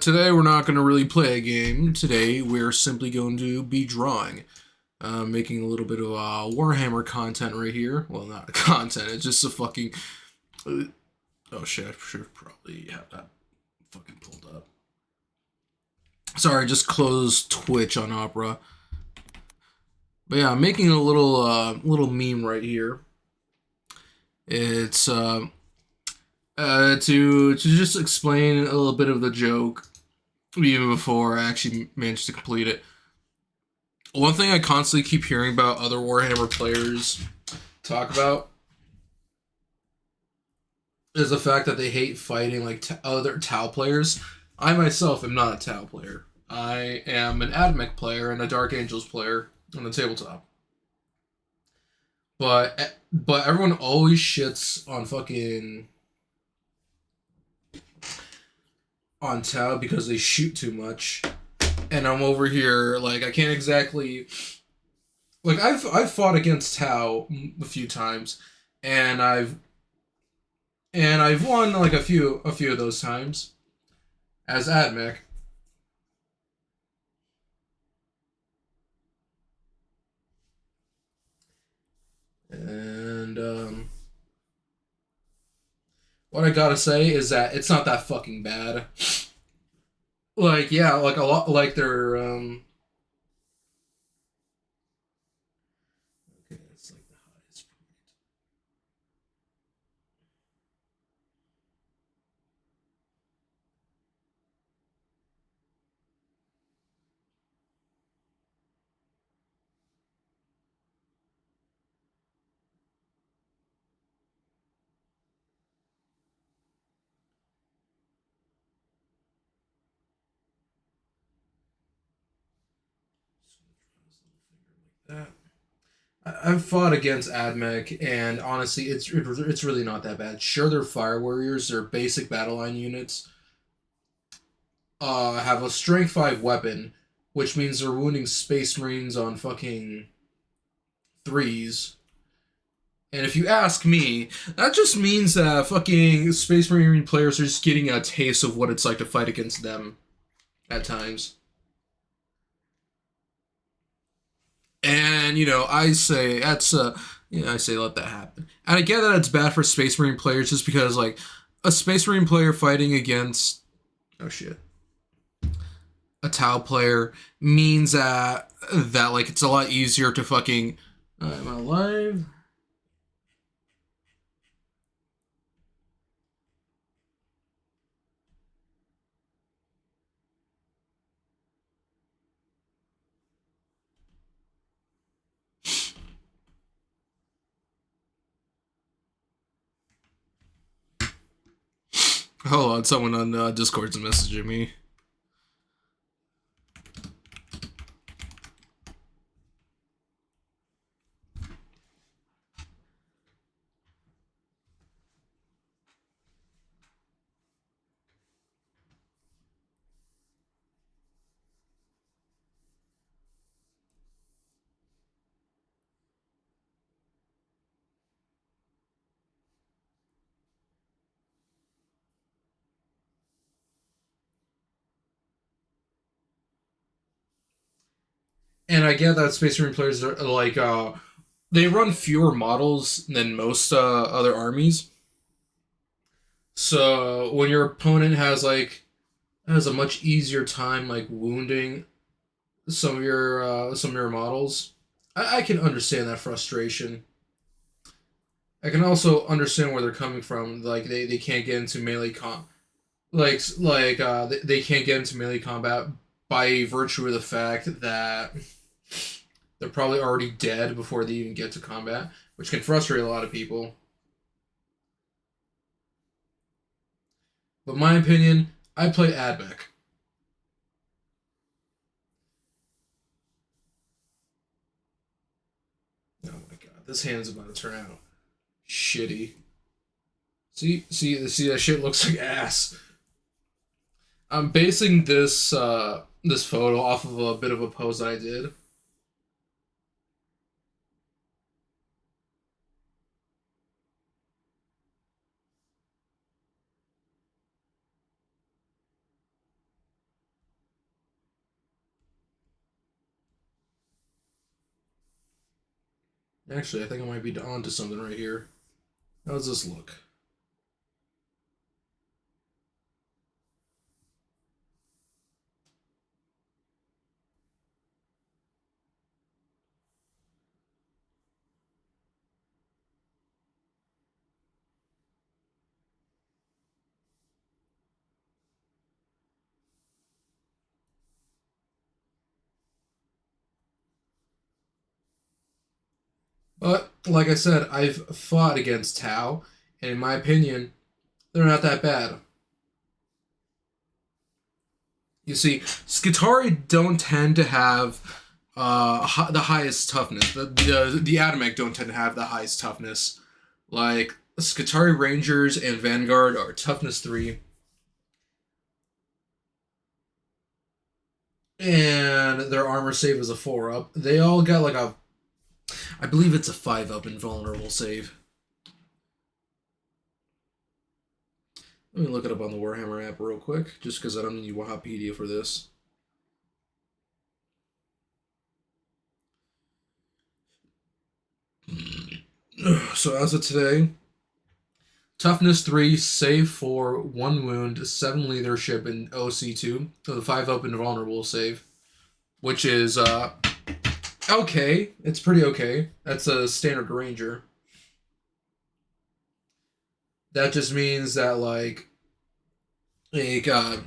today we're not going to really play a game. Today we're simply going to be drawing. Making a little bit of Warhammer content right here. Well, not content, it's just a fucking... oh shit, I should probably have that fucking pulled up. Sorry, just closed Twitch on Opera. But yeah, I'm making a little meme right here. It's to just explain a little bit of the joke even before I actually managed to complete it. One thing I constantly keep hearing about other Warhammer players talk about is the fact that they hate fighting like other Tau players. I myself am not a Tau player. I am an Admech player and a Dark Angels player on the tabletop. But everyone always shits on fucking on Tau because they shoot too much. And I'm over here like I can't exactly like I've fought against Tau a few times and I've won like a few of those times as Admech. And what I gotta say is that it's not that fucking bad. Like yeah, like a lot like they're okay, it's like the highest point. That. I've fought against Admech, and honestly, it's really not that bad. Sure, they're fire warriors, they're basic battle line units. Have a strength 5 weapon, which means they're wounding space marines on fucking threes. And if you ask me, that just means that fucking space marine players are just getting a taste of what it's like to fight against them at times. And I say I say let that happen. And I get that it's bad for Space Marine players just because like a Space Marine player fighting against oh shit a Tau player means that like it's a lot easier to fucking am I alive? Hold on, someone on Discord's messaging me. And I get that Space Marine players are like they run fewer models than most other armies. So when your opponent has a much easier time like wounding some of your models, I can understand that frustration. I can also understand where they're coming from. Like they can't get into they can't get into melee combat by virtue of the fact that they're probably already dead before they even get to combat, which can frustrate a lot of people. But my opinion, I play Admech. Oh my god, this hand's about to turn out shitty. See that shit looks like ass. I'm basing this photo off of a bit of a pose that I did. Actually, I think I might be onto something right here. How does this look? But like I said, I've fought against Tau, and in my opinion, they're not that bad. You see, Skitari don't tend to have the highest toughness. The Atomic don't tend to have the highest toughness. Like Skitari Rangers and Vanguard are toughness 3, and their armor save is a 4 up. They all got like a, I believe it's a 5 up invulnerable save. Let me look it up on the Warhammer app real quick, just because I don't need Wikipedia for this. So as of today, toughness 3, save 4, 1 wound, 7 leadership, and OC2. So the 5 up invulnerable save, which is okay. It's pretty okay. That's a standard ranger. That just means that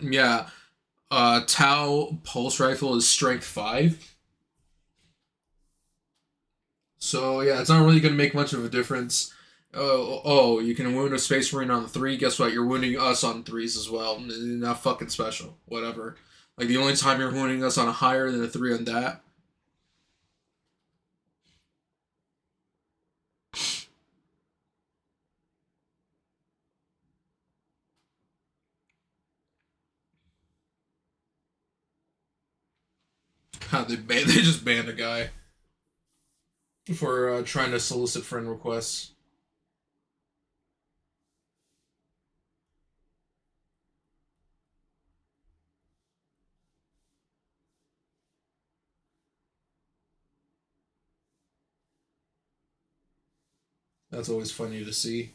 yeah, Tau pulse rifle is strength 5. So yeah, it's not really gonna make much of a difference. Oh, you can wound a space marine on the 3. Guess what? You're wounding us on 3s as well. Not fucking special. Whatever. Like the only time you're wounding us on a higher than a 3 on that. They just banned a guy for trying to solicit friend requests. That's always funny to see.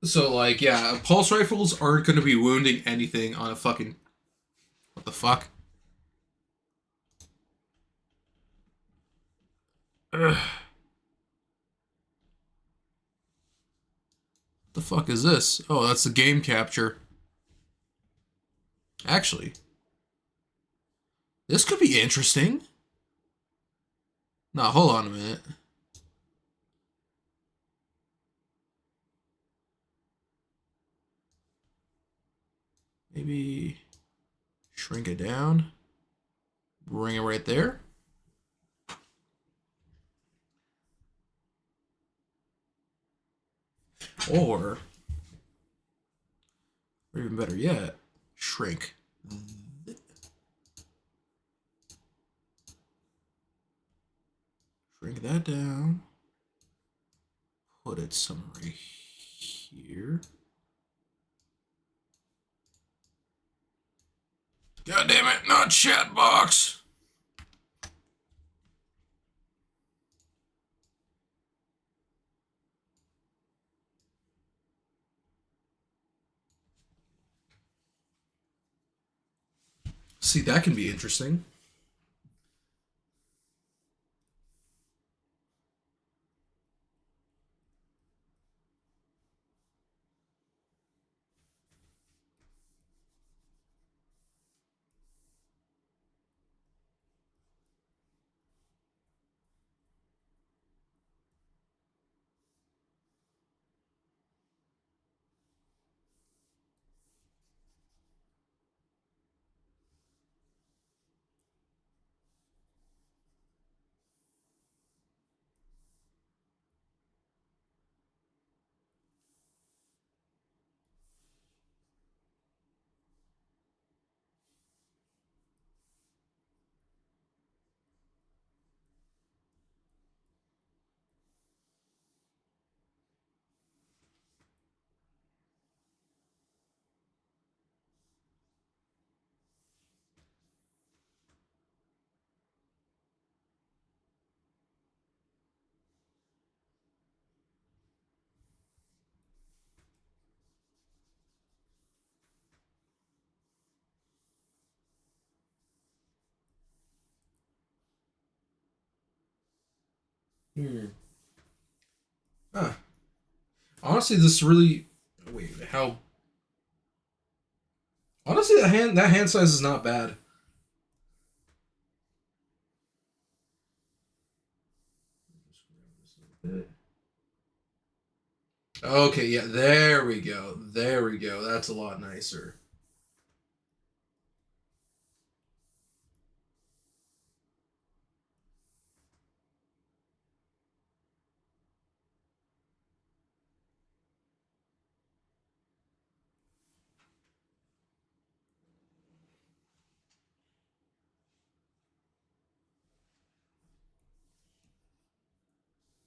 So yeah, pulse rifles aren't going to be wounding anything on a fucking, what the fuck? Ugh. The fuck is this? Oh, that's the game capture. Actually, this could be interesting. Nah, hold on a minute. Maybe shrink it down. Bring it right there. Or even better yet, shrink. Shrink that down. Put it somewhere right here. God damn it, not chat box. See, that can be interesting. Hmm. Huh. Honestly, this really. Wait, how. Honestly, that hand size is not bad. Okay, yeah, there we go. There we go. That's a lot nicer.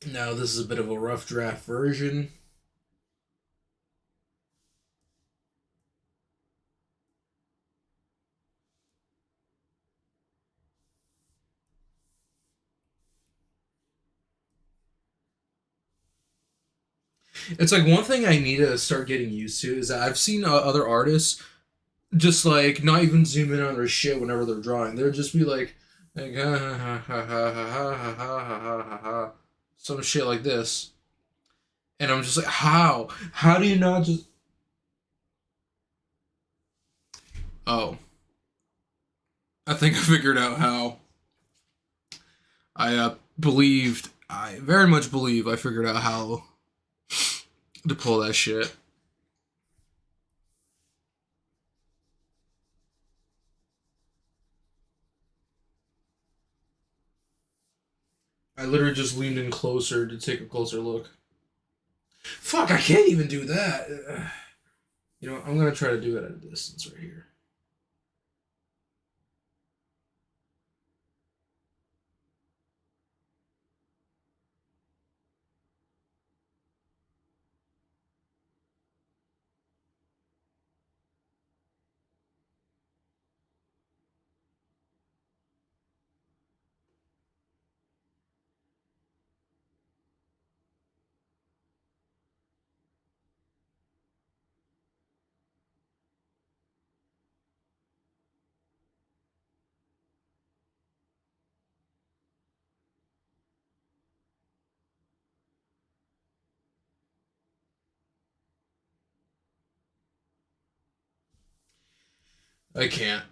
Now, this is a bit of a rough draft version. It's like one thing I need to start getting used to is that I've seen other artists just like not even zoom in on their shit whenever they're drawing. They'll just be like ha ha ha ha ha ha ha ha ha ha ha, some shit like this, and I'm just like, how? How do you not just? Oh, I think I figured out how. I very much believe I figured out how to pull that shit. I literally just leaned in closer to take a closer look. Fuck, I can't even do that. You know, I'm gonna try to do it at a distance right here. I can't.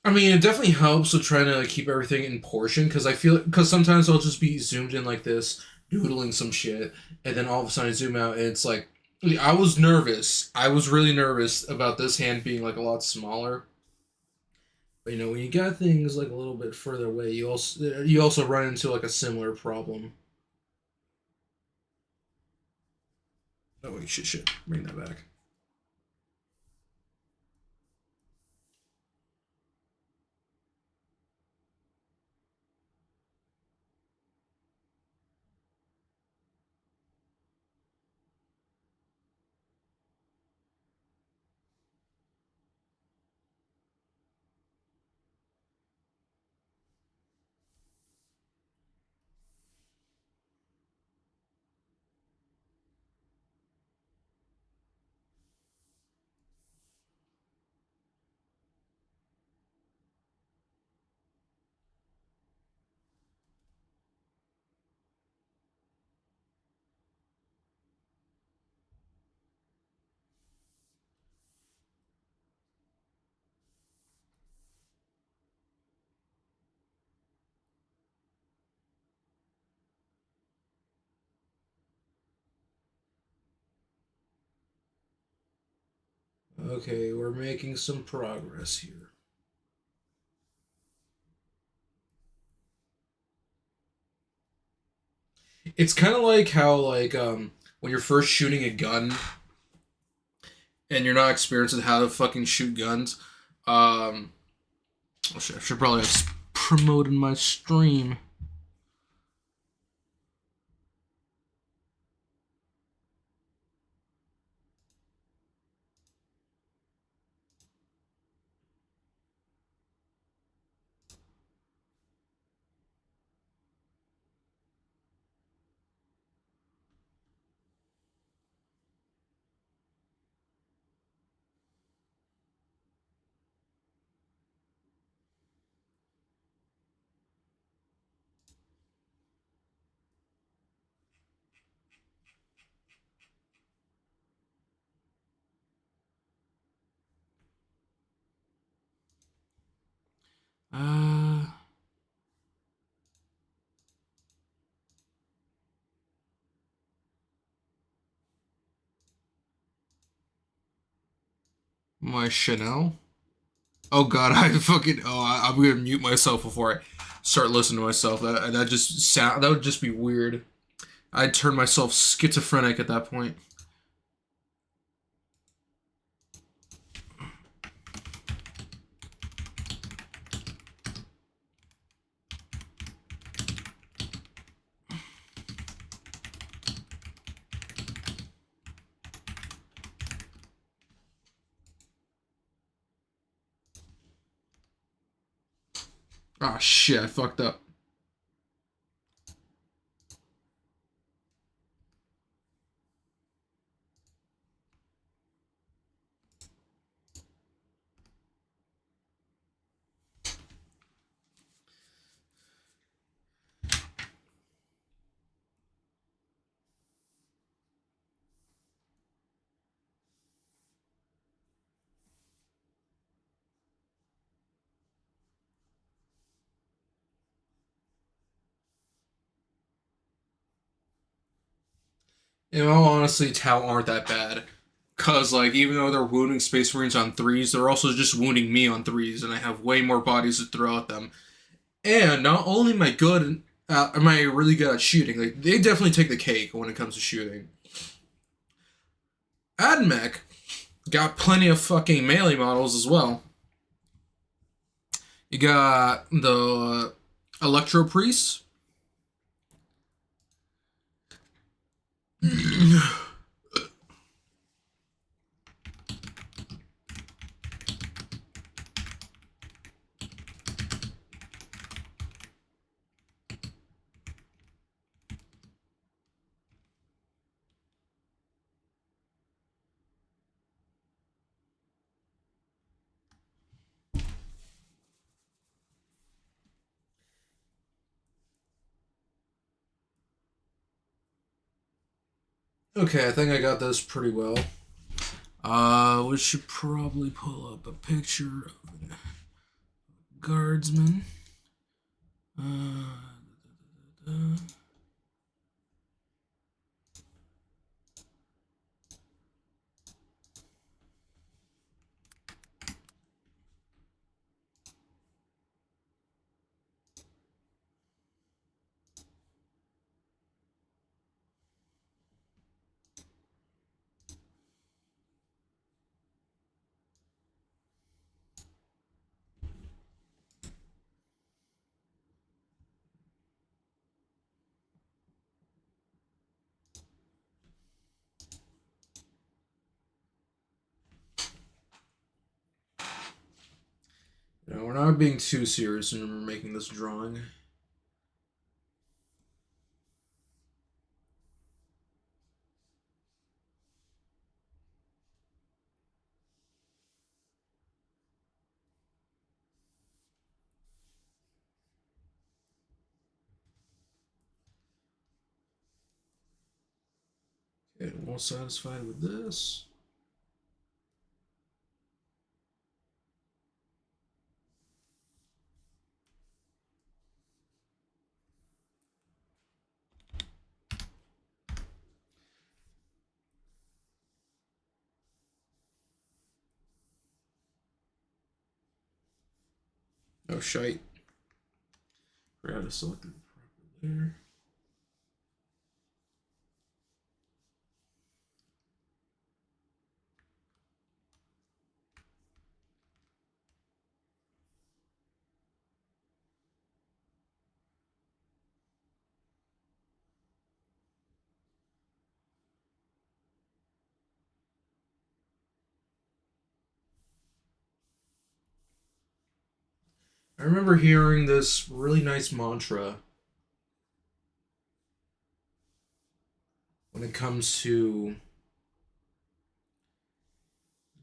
I mean, it definitely helps with trying to like, keep everything in portion because I feel because sometimes I'll just be zoomed in like this, doodling some shit, and then all of a sudden I zoom out and it's like I was nervous. I was really nervous about this hand being like a lot smaller. But you know, when you got things like a little bit further away, you also run into like a similar problem. Oh wait, shit. Bring that back. Okay, we're making some progress here. It's kind of like how when you're first shooting a gun and you're not experienced with how to fucking shoot guns. Um, I should probably have promoted my stream. Uh, my Chanel. Oh God, I fucking. I'm gonna mute myself before I start listening to myself. That just sound. That would just be weird. I'd turn myself schizophrenic at that point. Oh shit, I fucked up. In all honesty, Tau aren't that bad. Cause like even though they're wounding Space Marines on threes, they're also just wounding me on threes, and I have way more bodies to throw at them. And not only am I really good at shooting. Like they definitely take the cake when it comes to shooting. Admech got plenty of fucking melee models as well. You got the Electro Priest. Okay, I think I got this pretty well. We should probably pull up a picture of a guardsman. Uh, we're not being too serious when we're making this drawing. Okay, all satisfied with this. Oh shite. Forgot to select it properly there. I remember hearing this really nice mantra when it comes to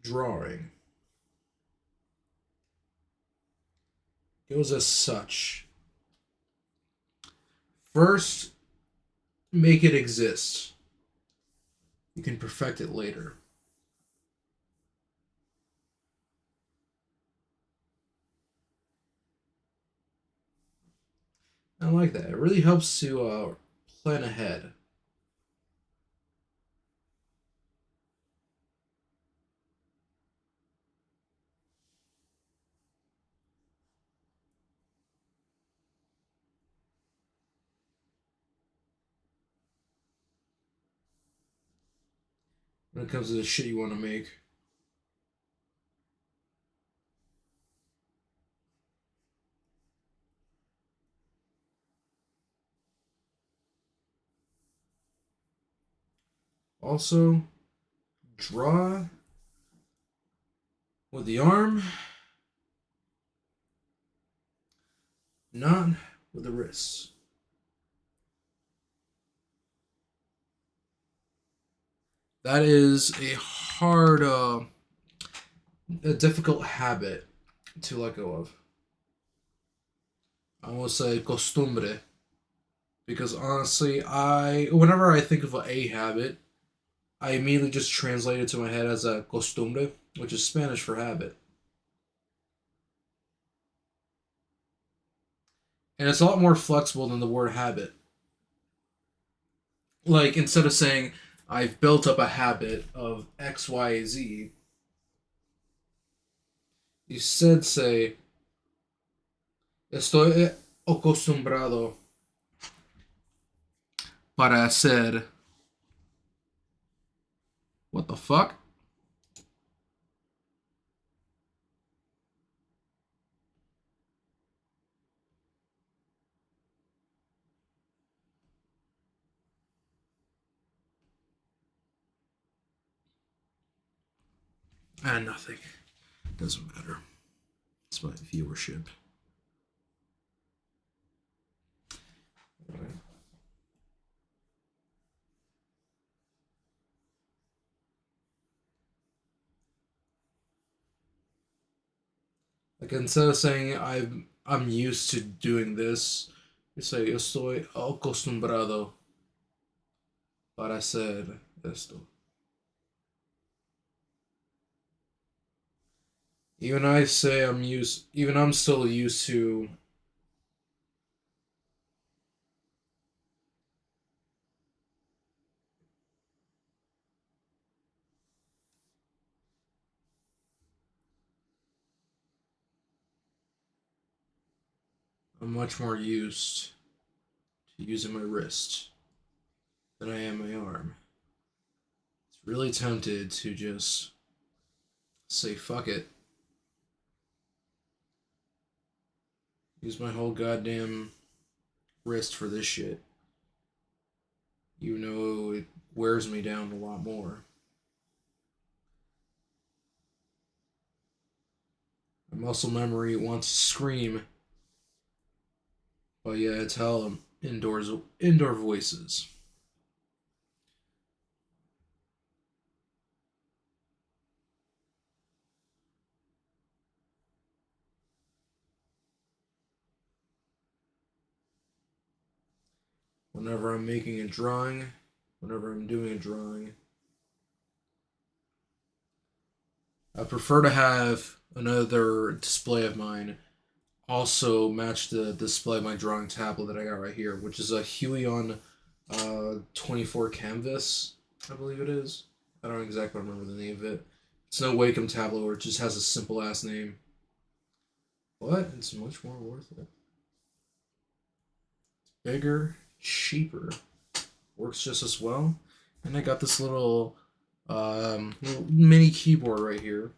drawing. It goes as such. First, make it exist. You can perfect it later. like that. It really helps to plan ahead. When it comes to the shit you want to make. Also, draw with the arm, not with the wrists. That is a hard, a difficult habit to let go of. I will say costumbre because honestly, I whenever I think of a habit, I immediately just translate it to my head as a costumbre, which is Spanish for habit. And it's a lot more flexible than the word habit. Like, instead of saying, I've built up a habit of X, Y, Z, you said say, estoy acostumbrado para hacer. What the fuck? And nothing. Doesn't matter. It's my viewership. Right. Like, instead of saying I'm used to doing this, you say estoy acostumbrado para hacer esto. Even I say I'm used. Even I'm still used to. I'm much more used to using my wrist than I am my arm. It's really tempted to just say fuck it. Use my whole goddamn wrist for this shit. You know it wears me down a lot more. My muscle memory wants to scream, but yeah, tell them indoor voices. Whenever I'm making a drawing, whenever I'm doing a drawing, I prefer to have another display of mine also match the display of my drawing tablet that I got right here, which is a Huion 24 canvas, I believe it is. I don't exactly remember the name of it. It's no Wacom tablet where it just has a simple ass name. But it's much more worth it. Bigger, cheaper, works just as well. And I got this little mini keyboard right here.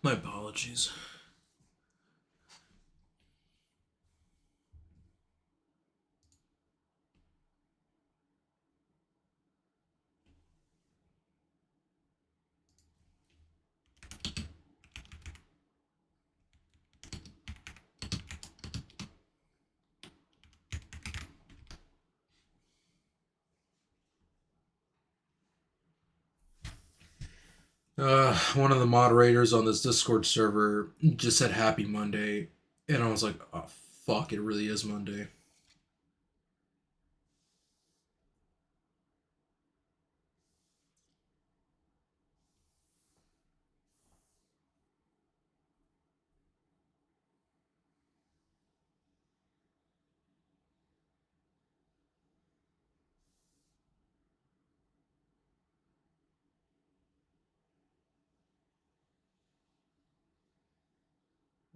My apologies. One of the moderators on this Discord server just said Happy Monday, and I was like, oh fuck, it really is Monday.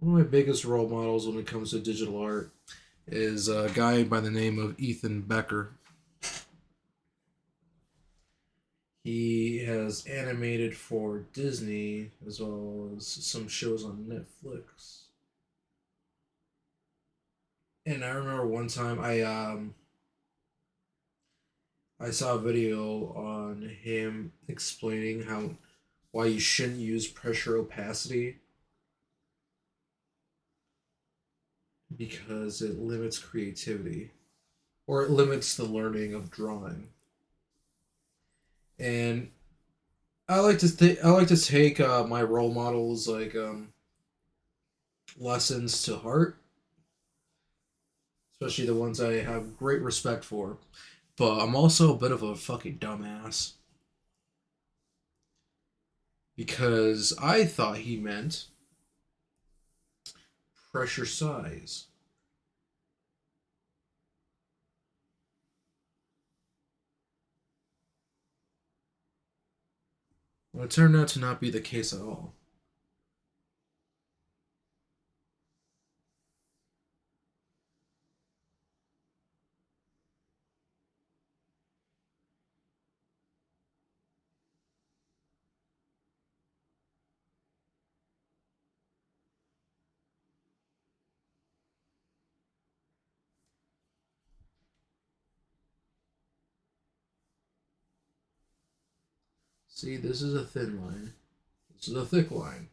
One of my biggest role models when it comes to digital art is a guy by the name of Ethan Becker. He has animated for Disney as well as some shows on Netflix. And I remember one time I saw a video on him explaining how why you shouldn't use pressure opacity because it limits creativity or it limits the learning of drawing. And I like to take my role models like lessons to heart, especially the ones I have great respect for. But I'm also a bit of a fucking dumbass because I thought he meant pressure size. Well, it turned out to not be the case at all. See, this is a thin line. This is a thick line.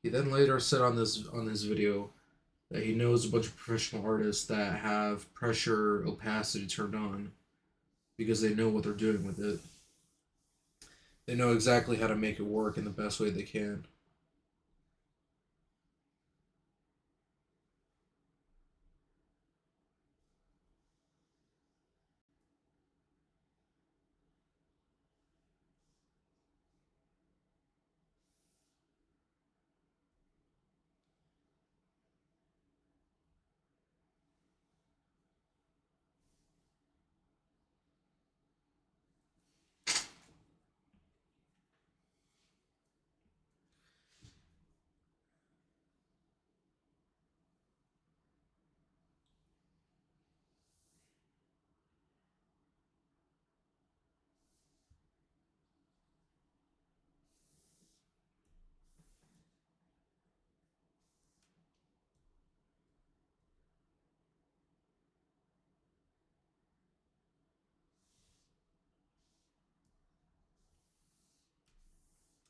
He then later said on this video that he knows a bunch of professional artists that have pressure opacity turned on because they know what they're doing with it. They know exactly how to make it work in the best way they can.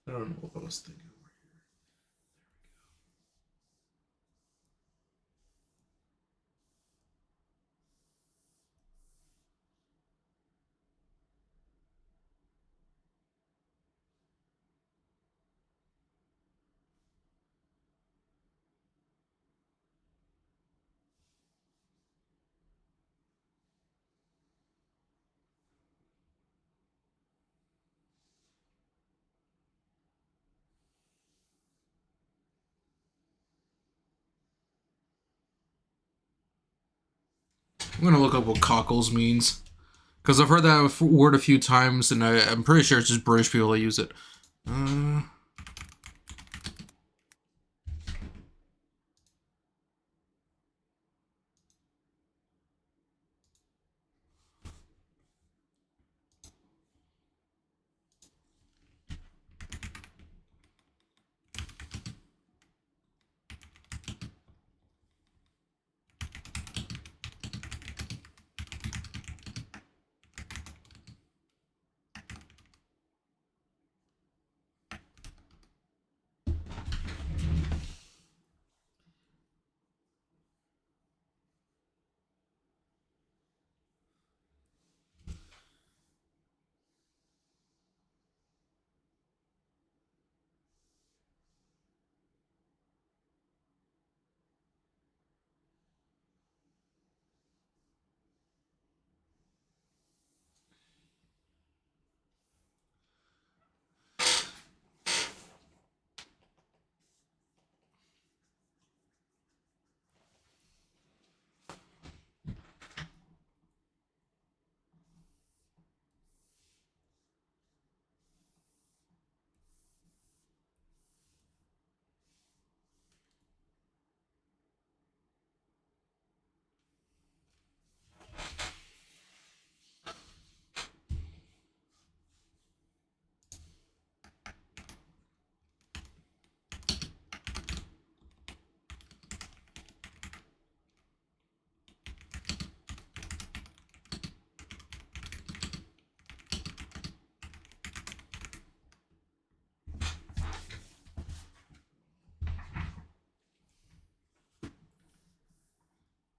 I don't know what I was thinking. I'm gonna look up what cockles means because I've heard that word a few times, and I'm pretty sure it's just British people that use it. Uh,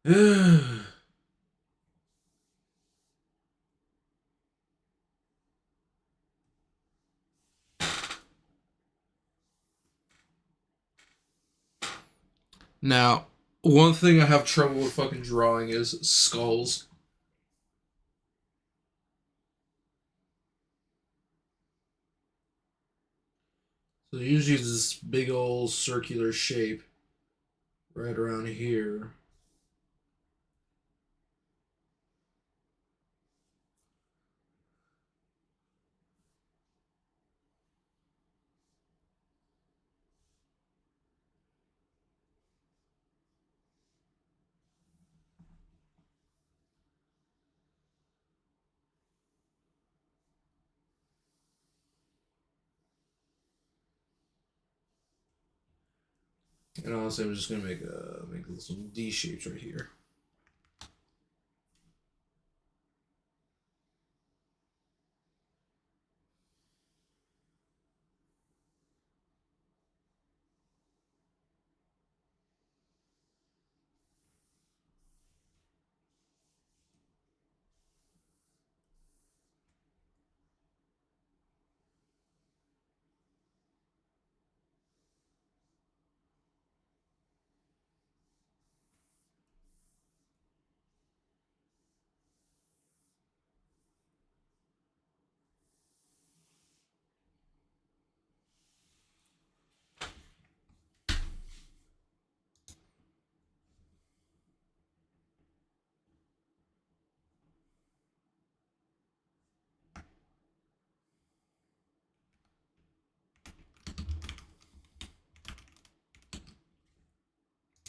Now, one thing I have trouble with fucking drawing is skulls. So usually it's this big old circular shape right around here. And honestly, I'm just gonna make some D shapes right here.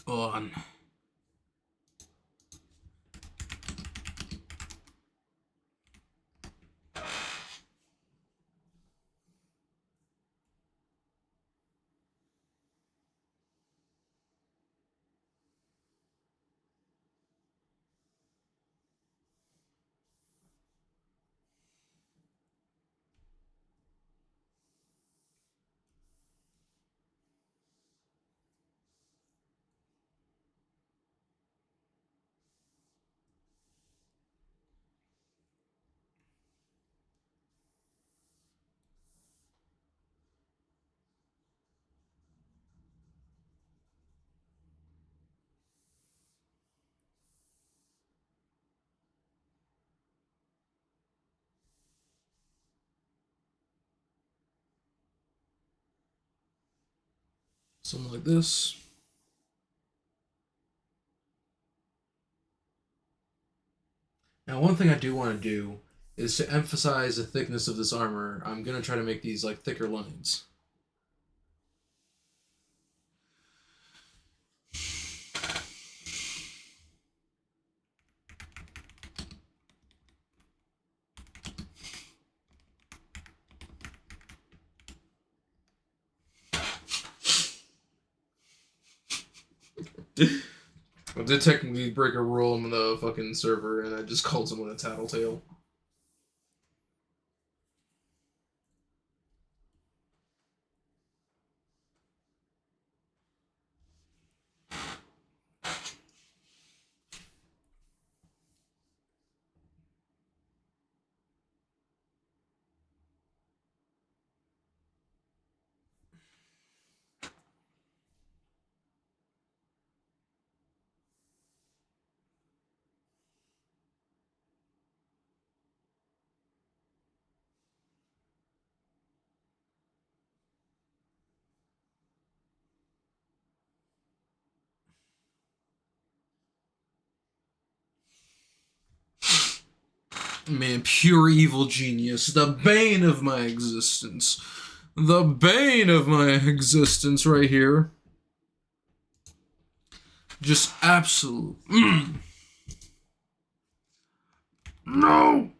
On. Something like this. Now, one thing I do want to do is to emphasize the thickness of this armor. I'm gonna try to make these like thicker lines. I did technically break a rule on the fucking server, and I just called someone a tattletale. Man, pure evil genius, the bane of my existence. The bane of my existence right here. Just absolute. No!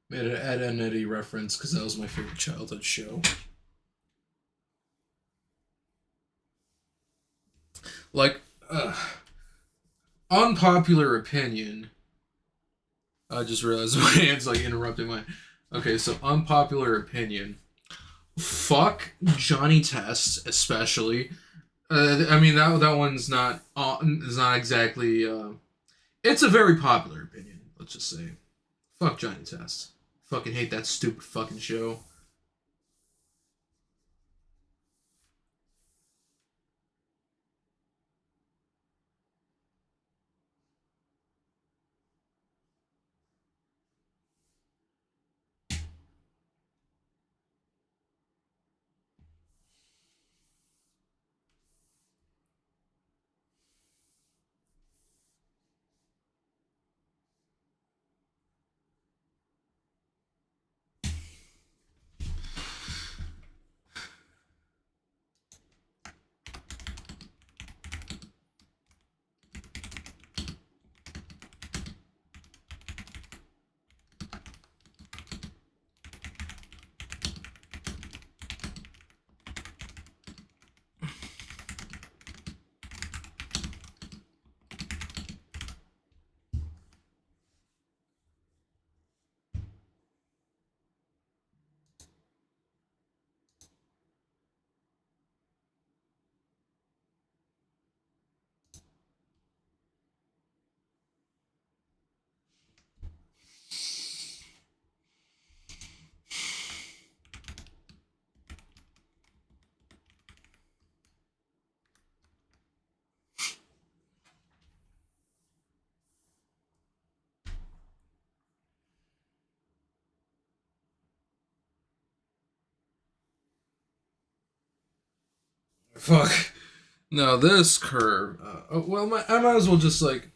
Made an Ed and Eddie reference because that was my favorite childhood show. Like, unpopular opinion. I just realized my hand's like interrupting my. Okay, so unpopular opinion. Fuck Johnny Test, especially. I mean that one's not is not exactly. It's a very popular opinion. Let's just say, fuck Johnny Test. Fucking hate that stupid fucking show. Fuck. No, this curve. Well, I might as well just like.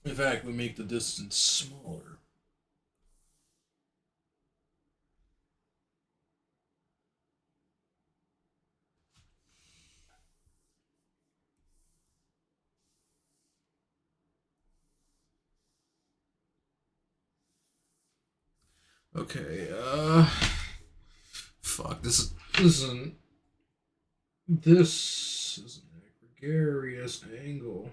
In fact, we make the distance smaller. Okay. Fuck. This is an gregarious angle.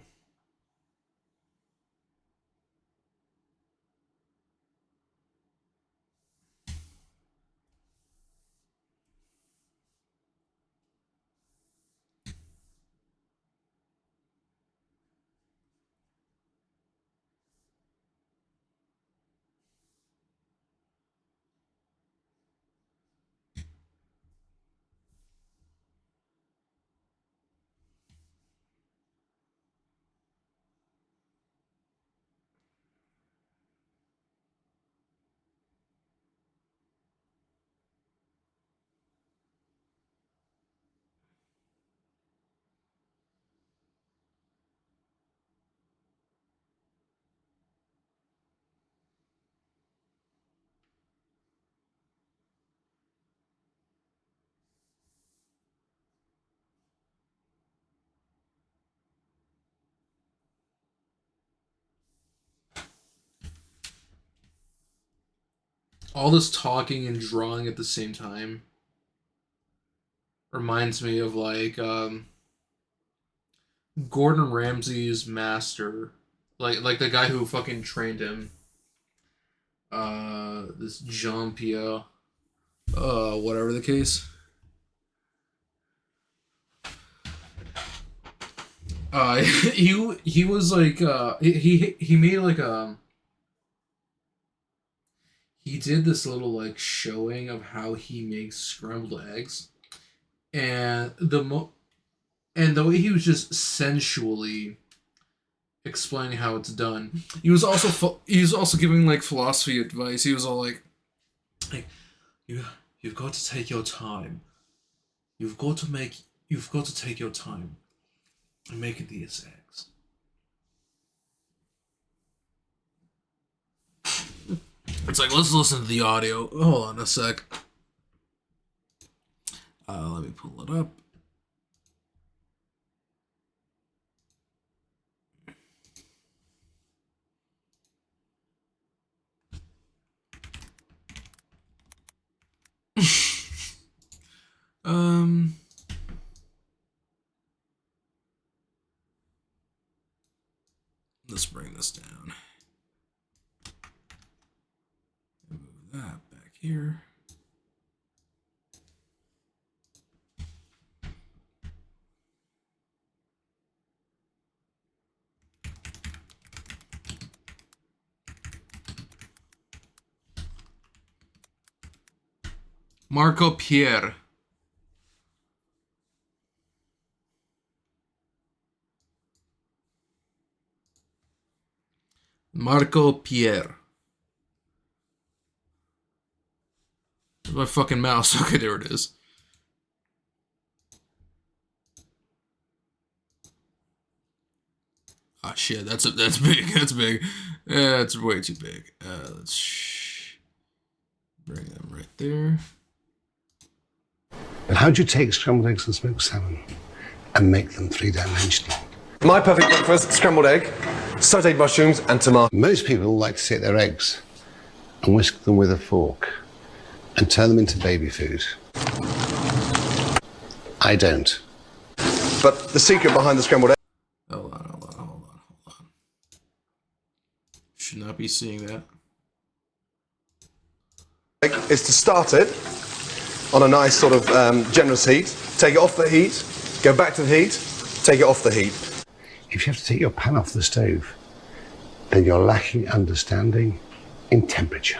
All this talking and drawing at the same time reminds me of like Gordon Ramsay's master, like the guy who fucking trained him. This Jean Pierre. Whatever the case. He was like he made like a he did this little like showing of how he makes scrambled eggs, and the way he was just sensually explaining how it's done. He was also giving like philosophy advice. He was all like you you've got to take your time. You've got to make. You've got to take your time and make these eggs. It's like, let's listen to the audio. Hold on a sec. Let me pull it up. um, let's bring this down. Move that back here. Marco Pierre. Marco Pierre. Where's my fucking mouse? Okay, there it is. Ah, shit, that's big. That's big. That's way too big. Let's bring them right there. But how do you take scrambled eggs and smoked salmon and make them three-dimensional? My perfect breakfast, scrambled egg, sautéed mushrooms and tomato. Most people like to take their eggs and whisk them with a fork and turn them into baby food. I don't. But the secret behind the scrambled egg... Hold on. Should not be seeing that. ...is to start it on a nice sort of generous heat, take it off the heat, go back to the heat, take it off the heat. If you have to take your pan off the stove, then you're lacking understanding in temperature.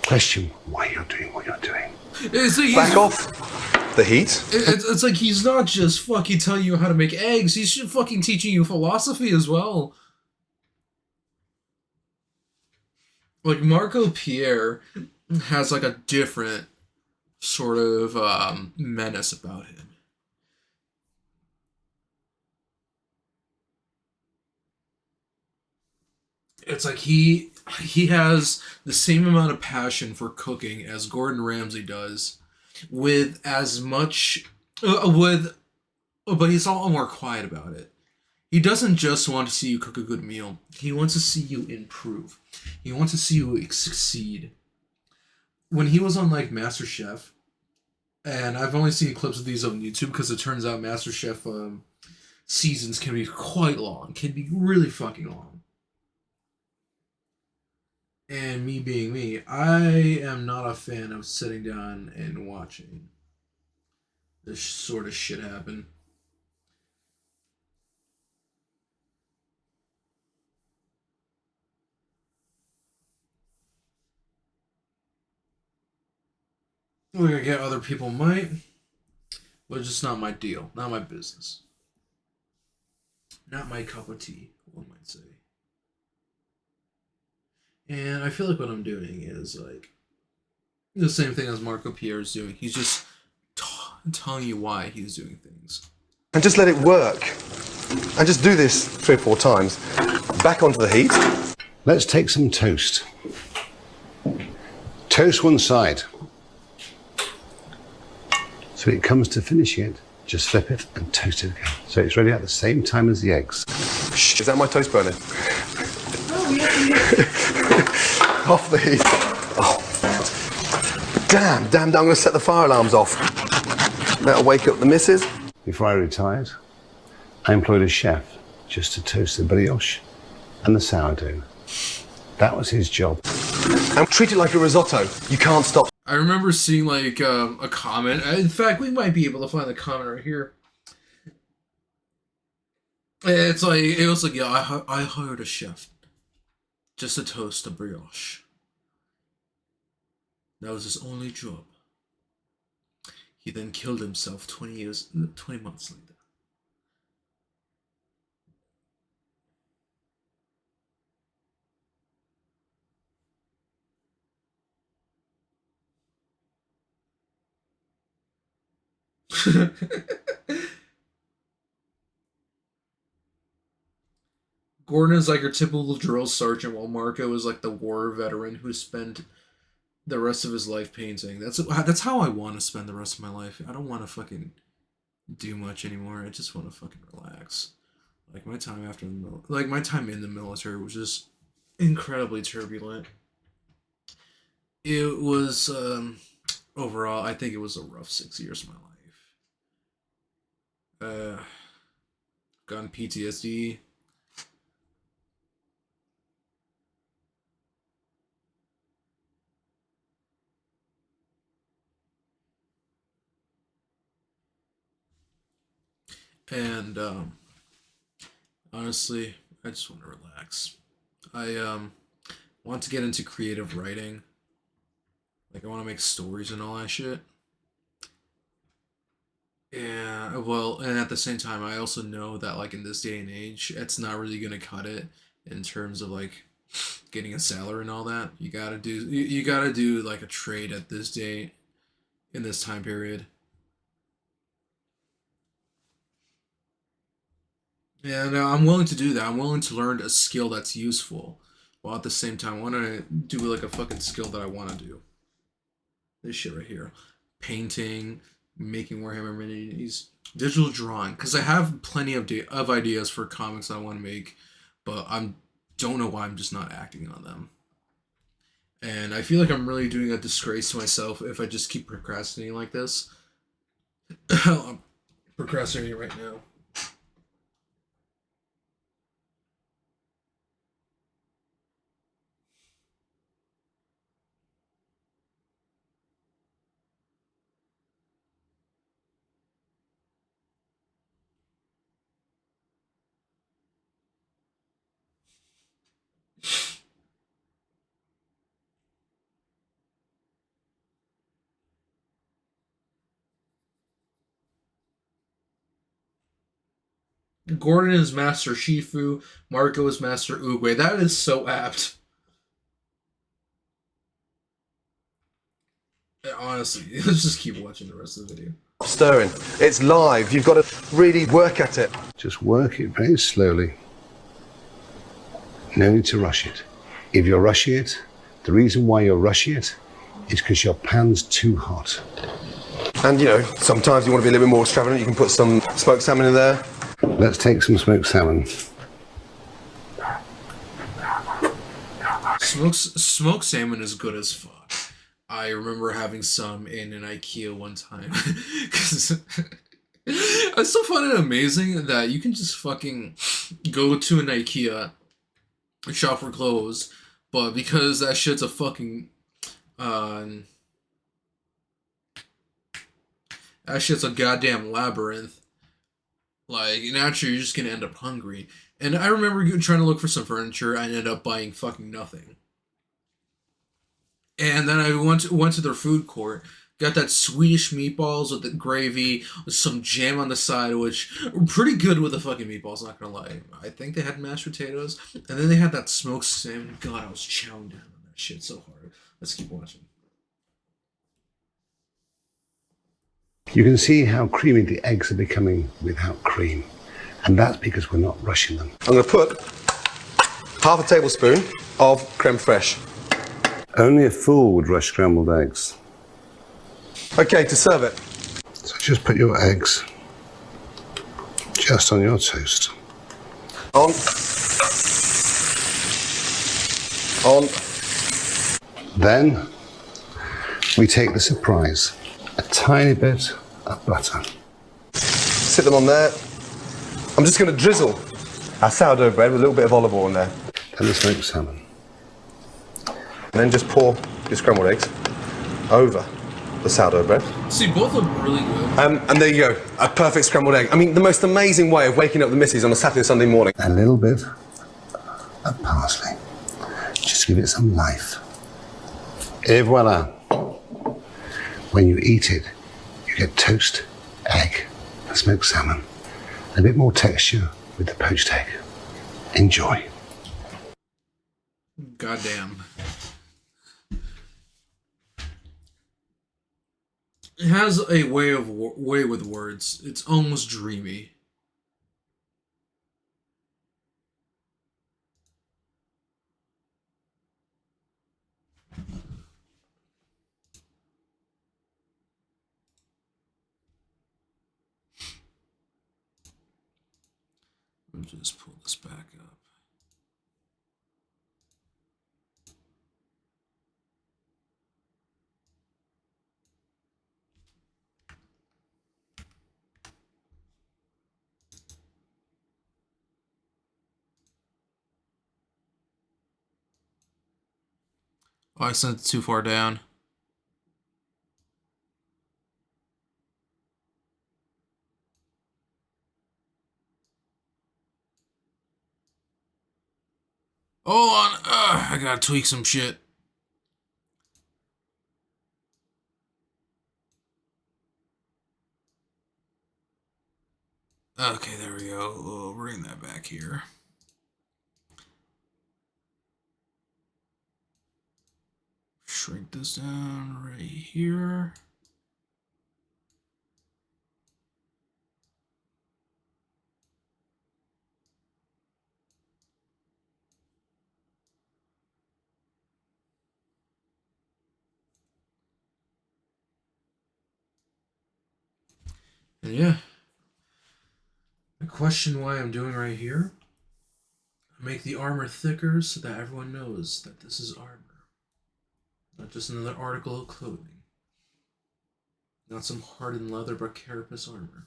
Question why you're doing what you're doing. It's like Back off the heat. It's like he's not just fucking telling you how to make eggs, he's fucking teaching you philosophy as well. Like, Marco Pierre has like a different sort of menace about him. It's like he has the same amount of passion for cooking as Gordon Ramsay does, with as much but he's a lot more quiet about it. He doesn't just want to see you cook a good meal. He wants to see you improve. He wants to see you succeed. When he was on like MasterChef, and I've only seen clips of these on YouTube because it turns out MasterChef seasons can be quite long, can be really fucking long. And me being me, I am not a fan of sitting down and watching this sort of shit happen. We're gonna get other people might, but it's just not my deal, not my business. Not my cup of tea, one might say. And I feel like what I'm doing is like the same thing as Marco Pierre is doing. He's just telling you why he's doing things. And just let it work. And just do this 3 or 4 times. Back onto the heat. Let's take some toast. Toast one side. So when it comes to finishing it, just flip it and toast it again. So it's ready at the same time as the eggs. Shh, is that my toast burning? Off the heat. Oh. Damn, I'm going to set the fire alarms off. That'll wake up the missus. Before I retired, I employed a chef just to toast the brioche and the sourdough. That was his job. And treat it like a risotto. You can't stop. I remember seeing like a comment. In fact, we might be able to find the comment right here. It's like it was like, yeah, I hired a chef just to toast a brioche. That was his only job. He then killed himself 20 months later. Gordon is like your typical drill sergeant, while Marco is like the war veteran who spent the rest of his life painting. That's how I want to spend the rest of my life. I don't want to fucking do much anymore. I just want to fucking relax. Like my time after my time in the military was just incredibly turbulent. It was overall, I think it was a rough 6 years of my life. Gotten PTSD. And honestly, I just want to relax. I want to get into creative writing. Like I want to make stories and all that shit. Yeah, well, and at the same time, I also know that like in this day and age, it's not really gonna cut it in terms of like getting a salary and all that. You gotta do like a trade at this day in this time period. Yeah, no, I'm willing to do that. I'm willing to learn a skill that's useful, while at the same time, I want to do like a fucking skill that I want to do. This shit right here, painting, making Warhammer minis, digital drawing. Because I have plenty of ideas for comics I want to make, but I'm don't know why I'm just not acting on them. And I feel like I'm really doing a disgrace to myself if I just keep procrastinating like this. I'm procrastinating right now. Gordon is Master Shifu. Marco is Master Oogway. That is so apt. Honestly, let's just keep watching the rest of the video. Stirring. It's live. You've got to really work at it. Just work it very slowly. No need to rush it. If you're rushing it, the reason why you're rushing it is because your pan's too hot. And you know, sometimes you want to be a little bit more extravagant. You can put some smoked salmon in there. Let's take some smoked salmon. Smoked salmon is good as fuck. I remember having some in an IKEA one time. Cause I still find it amazing that you can just fucking go to an IKEA shop for clothes, but because that shit's a fucking that shit's a goddamn labyrinth. Like naturally, you're just gonna end up hungry. And I remember trying to look for some furniture. I ended up buying fucking nothing. And then I went to their food court, got that Swedish meatballs with the gravy, with some jam on the side, which were pretty good with the fucking meatballs, not gonna lie. I think they had mashed potatoes, and then they had that smoked salmon. God, I was chowing down on that shit so hard. Let's keep watching. You can see how creamy the eggs are becoming without cream. And that's because we're not rushing them. I'm going to put half a tablespoon of creme fraiche. Only a fool would rush scrambled eggs. Okay, to serve it. So just put your eggs just on your toast. On. On. Then we take the surprise. A tiny bit of butter. Sit them on there. I'm just going to drizzle our sourdough bread with a little bit of olive oil in there. Then the smoked salmon. And then just pour your scrambled eggs over the sourdough bread. See, both look really good. And there you go, a perfect scrambled egg. I mean, the most amazing way of waking up the missus on a Saturday or Sunday morning. A little bit of parsley. Just give it some life. Et voila. When you eat it, you get toast, egg, and smoked salmon. A bit more texture with the poached egg. Enjoy. Goddamn. It has a way with words. It's almost dreamy. Let me just pull this back up. Oh, I sent it too far down. Hold on. I gotta tweak some shit. Okay, there we go. We'll bring that back here. Shrink this down right here. And yeah, I question why I'm doing right here. Make the armor thicker so that everyone knows that this is armor, not just another article of clothing. Not some hardened leather but carapace armor.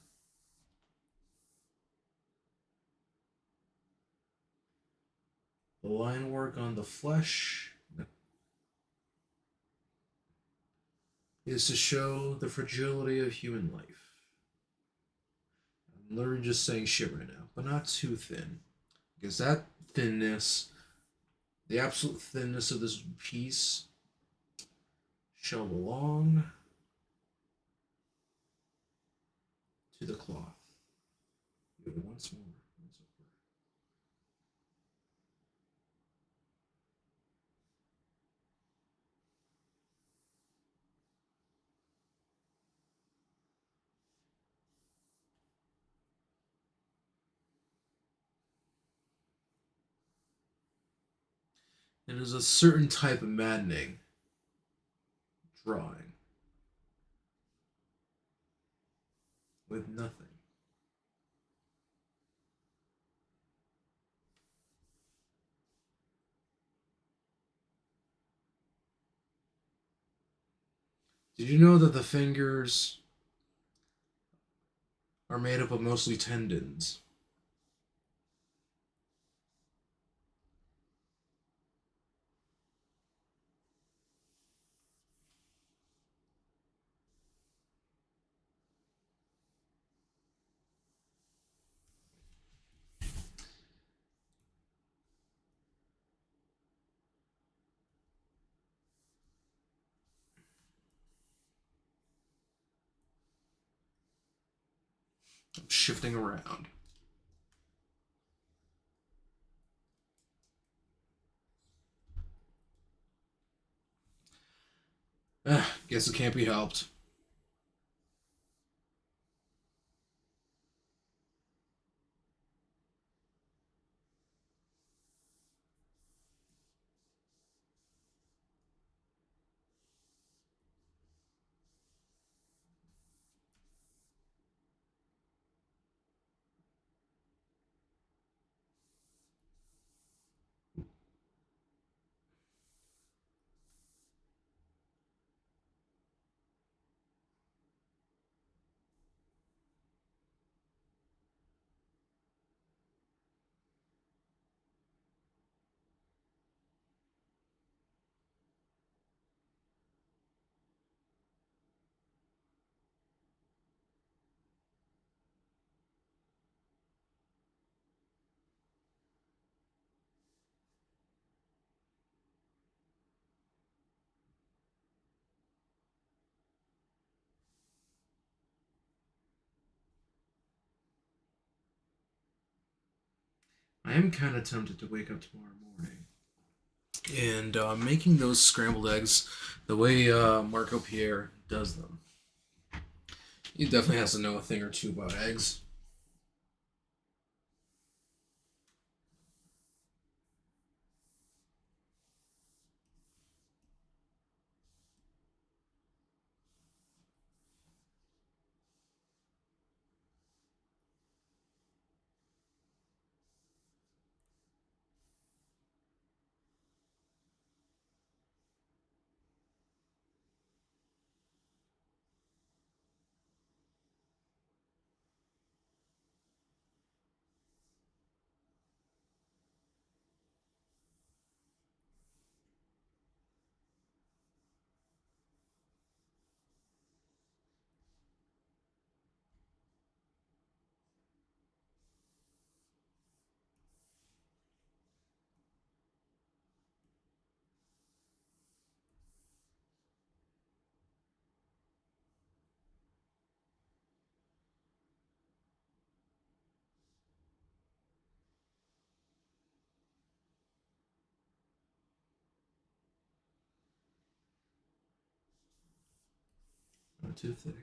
The line work on the flesh is to show the fragility of human life. I'm literally just saying shit right now, but not too thin. Because that thinness, the absolute thinness of this piece, shall belong to the cloth. Do it once more. It is a certain type of maddening drawing with nothing. Did you know that the fingers are made up of mostly tendons? I'm shifting around. Guess it can't be helped. I am kind of tempted to wake up tomorrow morning and making those scrambled eggs the way Marco Pierre does them. He definitely has to know a thing or two about eggs. Not too thick.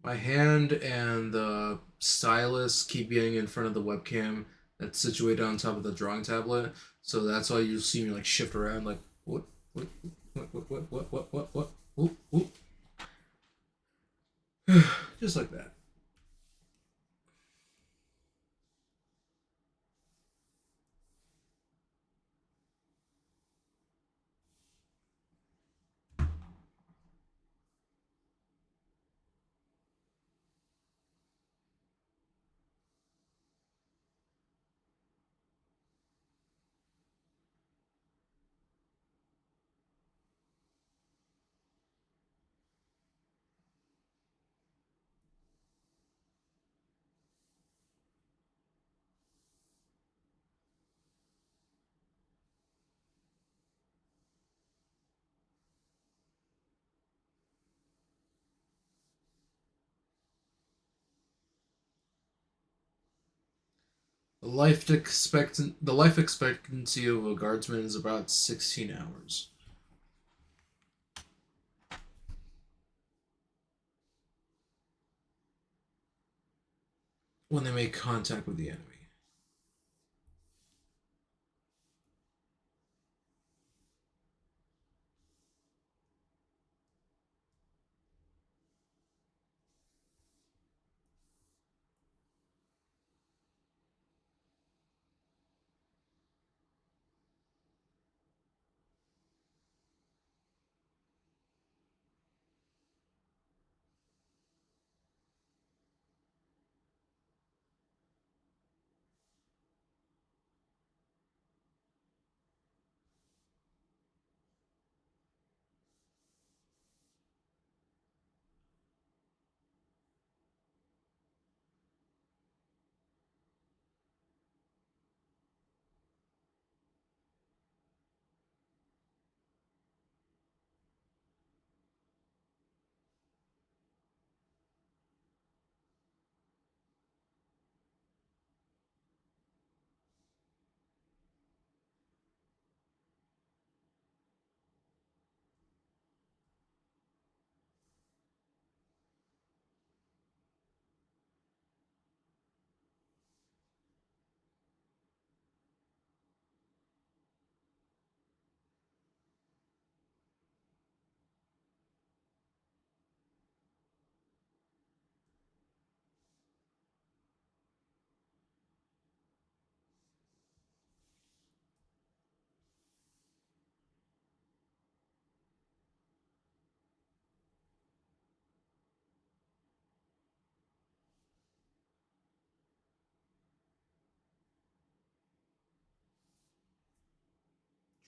My hand and the stylus keep getting in front of the webcam that's situated on top of the drawing tablet, so that's why you see me like shift around, like what, what, whoop, whoop. Just like that. The life expectancy of a guardsman is about 16 hours when they make contact with the enemy.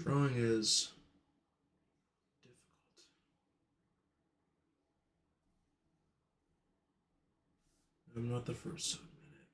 Drawing is difficult. I'm not the first to admit it.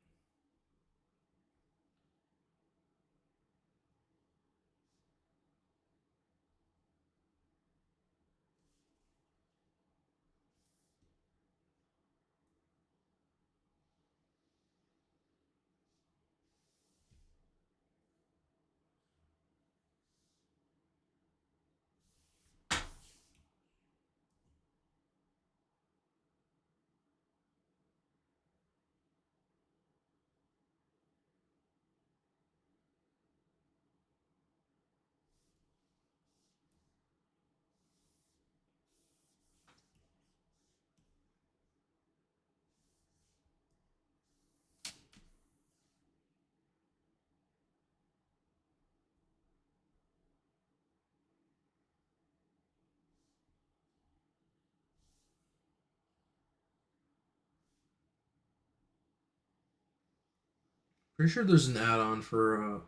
Pretty sure there's an add-on for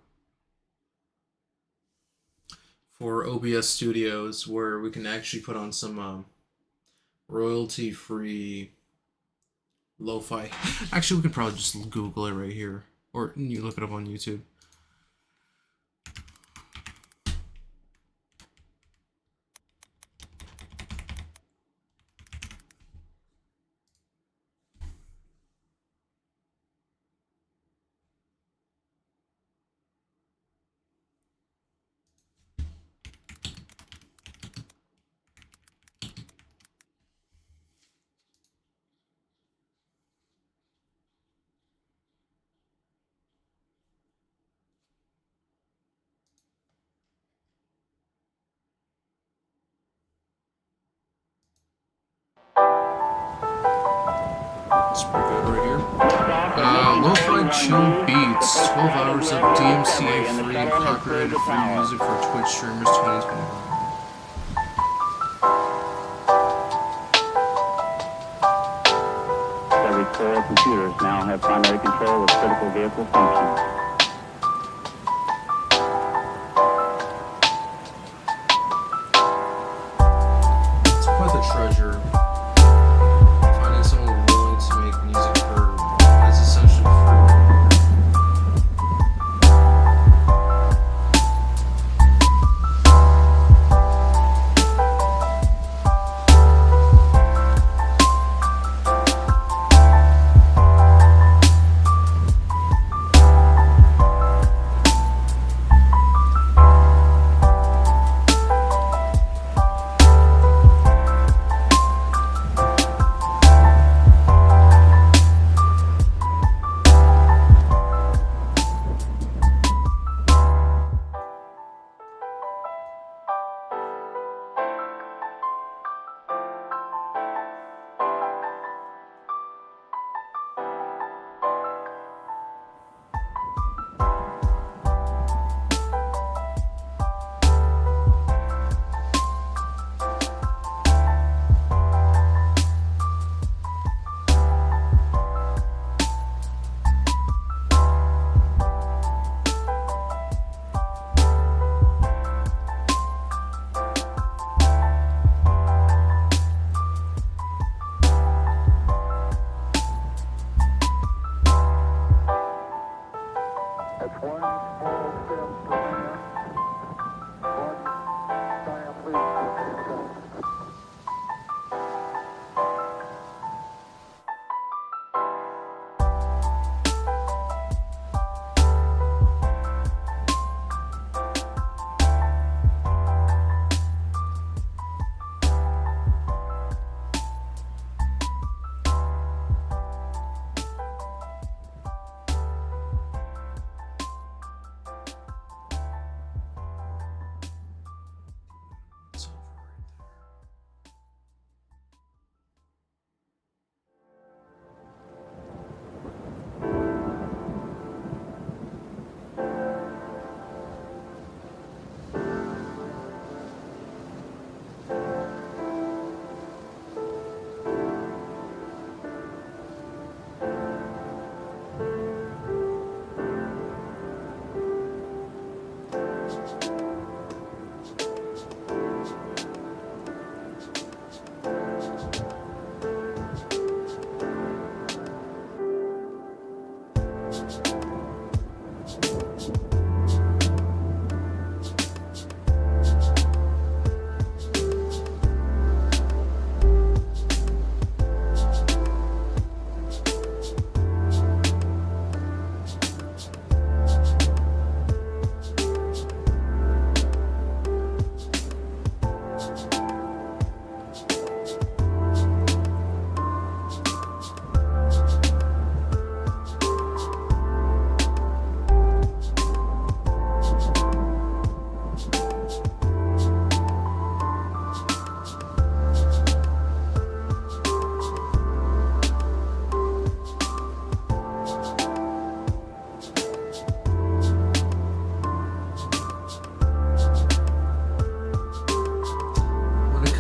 OBS Studios where we can actually put on some royalty-free lo-fi. Actually, we could probably just Google it right here, or you look it up on YouTube. It's pretty good right here. Lo-fi chill beats, 12 hours of DMCA-free and copyrighted-free music for Twitch streamers 2021. Every core computers now have primary control of critical vehicle functions. It's quite the treasure. Finding someone willing to make music for that's essentially free.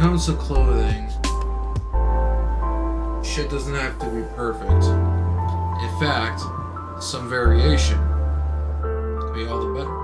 comes to clothing, shit doesn't have to be perfect. In fact, some variation. Could be all the better.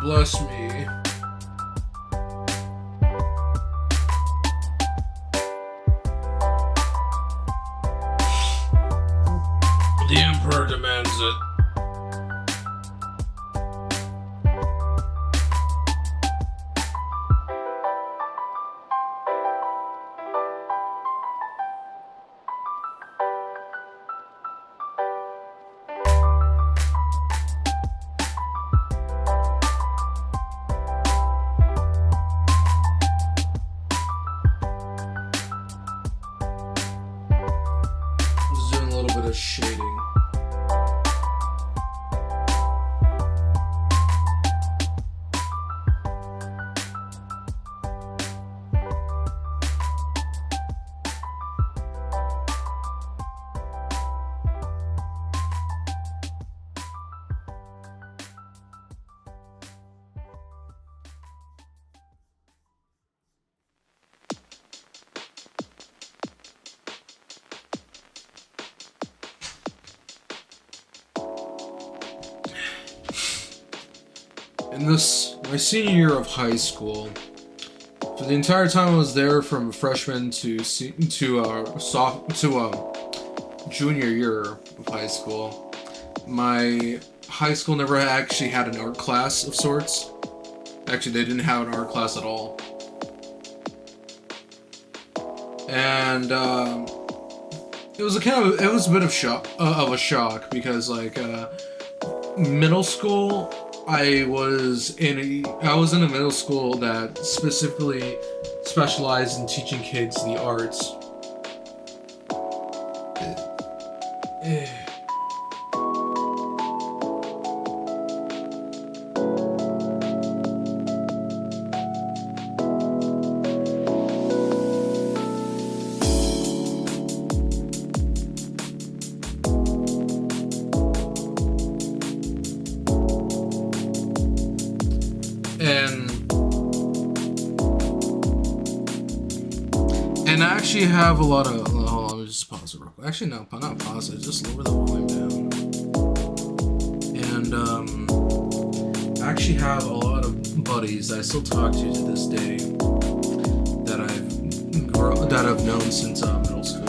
Bless me. The Emperor demands it. Just doing a little bit of shading. In this, my senior year of high school, for the entire time I was there, from freshman to junior year of high school, my high school never actually had an art class of sorts. Actually, they didn't have an art class at all, and it was a bit of a shock because middle school. I was in a middle school that specifically specialized in teaching kids the arts. And I actually have a lot of. Hold on, let me just pause it real quick. Actually, no, not pause it. Just lower the volume down. And I actually have a lot of buddies that I still talk to this day that I've known since middle school.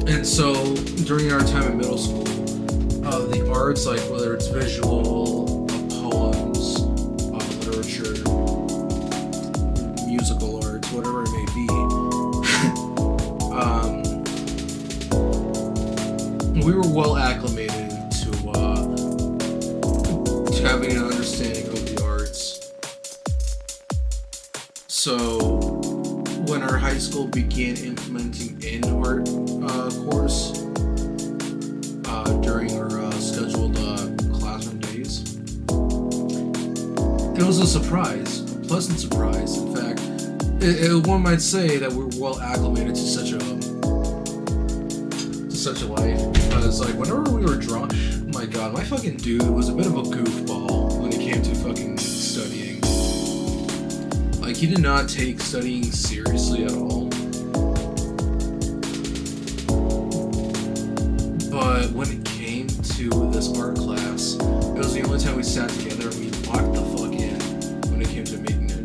And so during our time in middle school, the arts, like whether it's visual, poems, literature, musical arts, whatever it may be, we were well acclimated to having an understanding of the arts. So when our high school began implementing an art course during our scheduled classroom days, it was a surprise, a pleasant surprise. In fact, one might say that we're well acclimated to such a life, because like whenever we were drunk, oh my god, my fucking dude was a bit of a goofball when it came to fucking studying. Like, he did not take studying seriously at all. But when it came to this art class, it was the only time we sat together and we locked the fuck in when it came to making a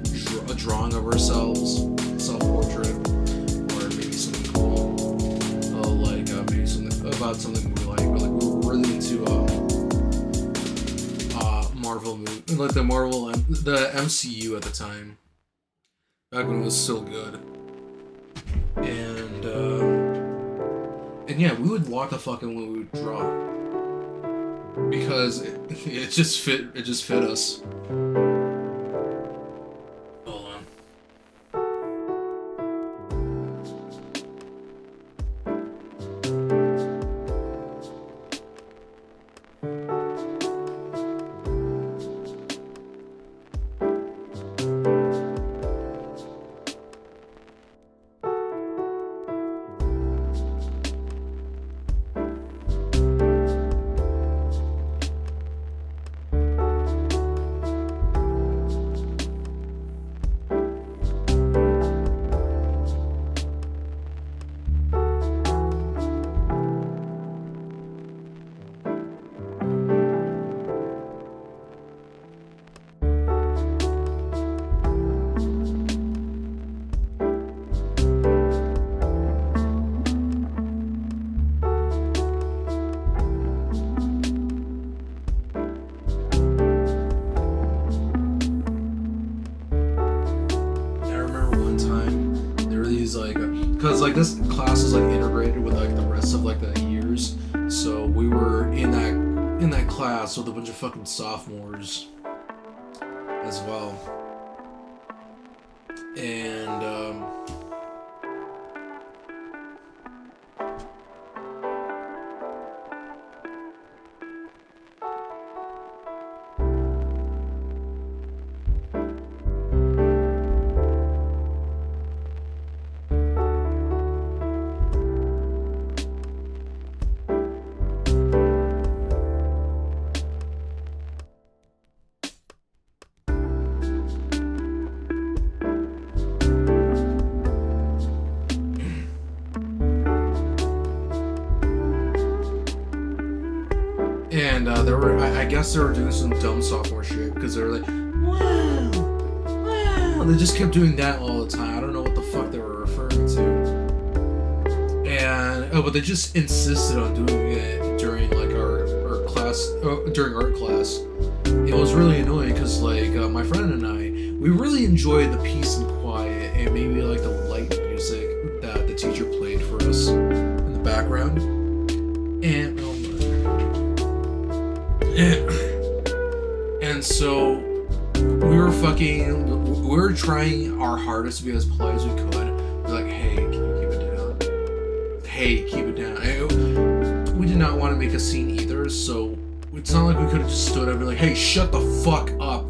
drawing of ourselves, self-portrait, or maybe something cool. Maybe something about something we like. But like, we were really into Marvel movie, like the MCU at the time. Back when it was still good. And yeah, we would lock the fuck in when we would draw. Because it just fit us. Hold on. like this class is like integrated with like the rest of like the years, so we were in that class with a bunch of fucking sophomores as well, and there were, I guess they were doing some dumb sophomore shit because they were like, wow, wow. They just kept doing that all the time. I don't know what the fuck they were referring to. And but they just insisted on doing it during like our class, during art class. It was really annoying because like my friend and I, we really enjoyed the peace and quiet and maybe like the light music that the teacher played for us in the background. And and so we were trying our hardest to be as polite as we could. We're like, hey, can you keep it down? Hey, keep it down. We did not want to make a scene either, so it's not like we could have just stood up and be like, hey, shut the fuck up.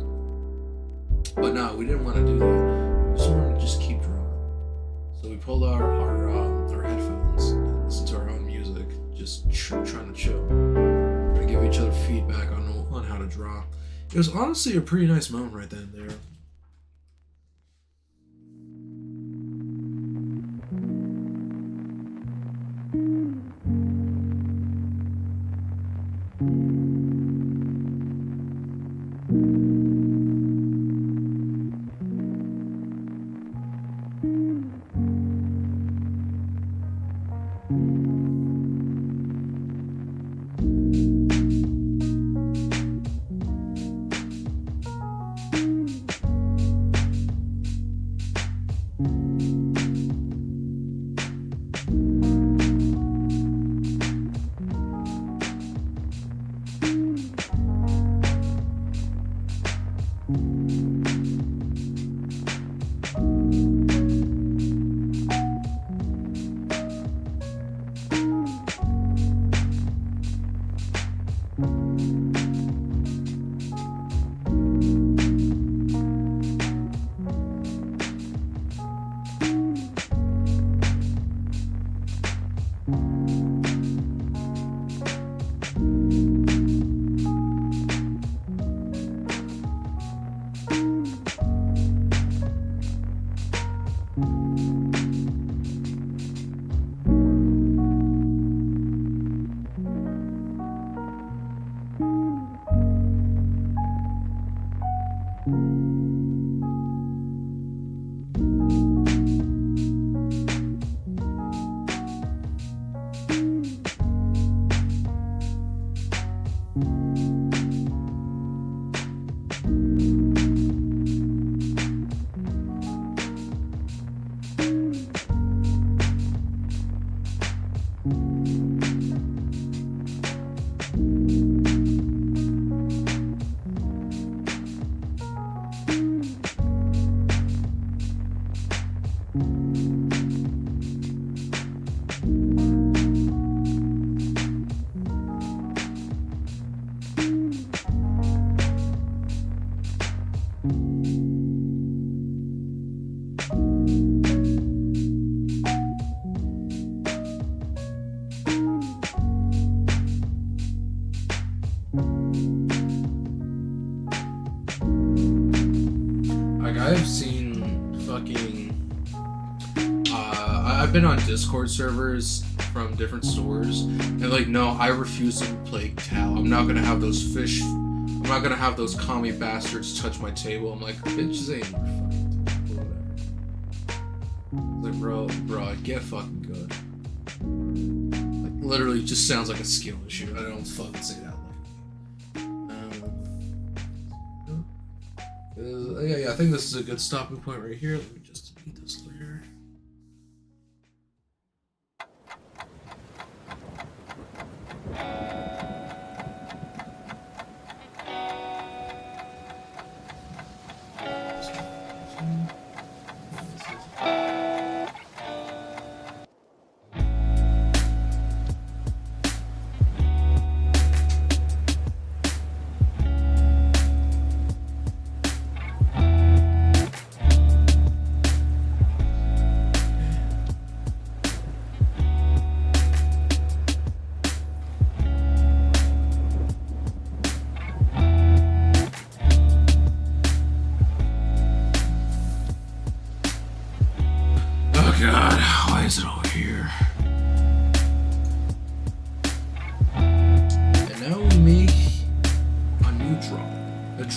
But no, we didn't want to do that. We just wanted to just keep drawing. So we pulled our headphones and listened to our own music, just trying to chill. Give each other feedback on how to draw. It was honestly a pretty nice moment right then and there. I've seen fucking I've been on Discord servers from different stores and like, no, I refuse to play Cal. I'm not gonna have those fish, I'm not gonna have those commie bastards touch my table. I'm like, bitches ain't your fucking table, whatever. Like, bro, get fucking good. Like, literally just sounds like a skill issue. I don't fucking say that. Yeah, I think this is a good stopping point right here. Let me just delete this later.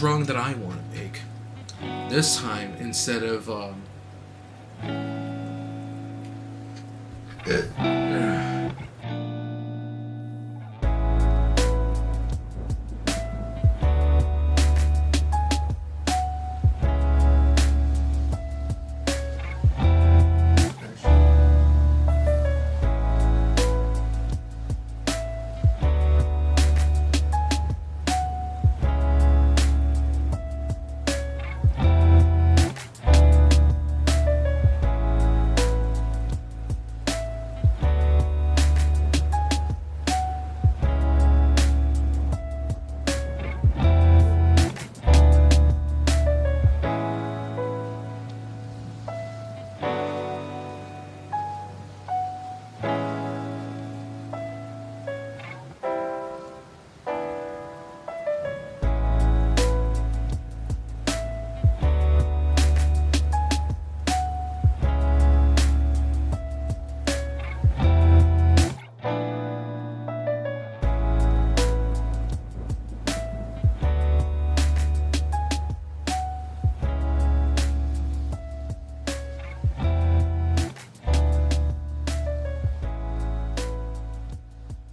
drawing that I want to make. This time, instead of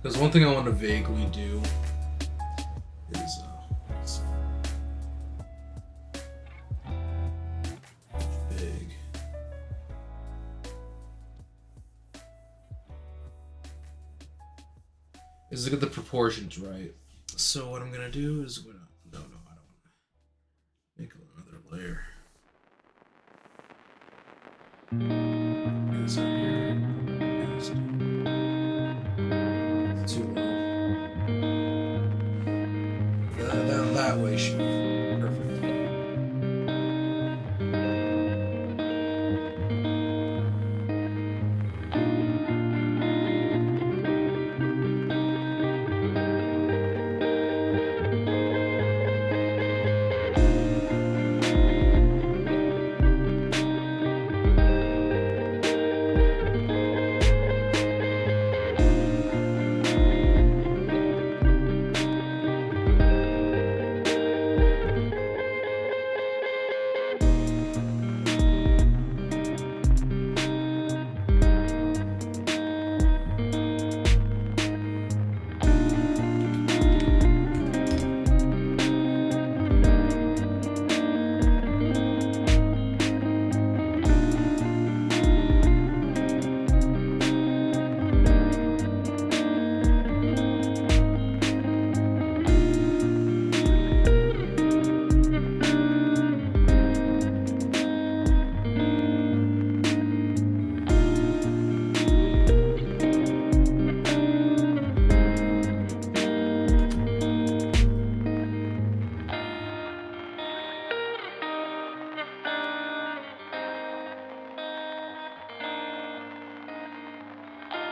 because one thing I want to vaguely do is big. Is to get the proportions right. So what I'm gonna do is no, I don't want to make another layer. Is up here. Is too low. That way should be perfect.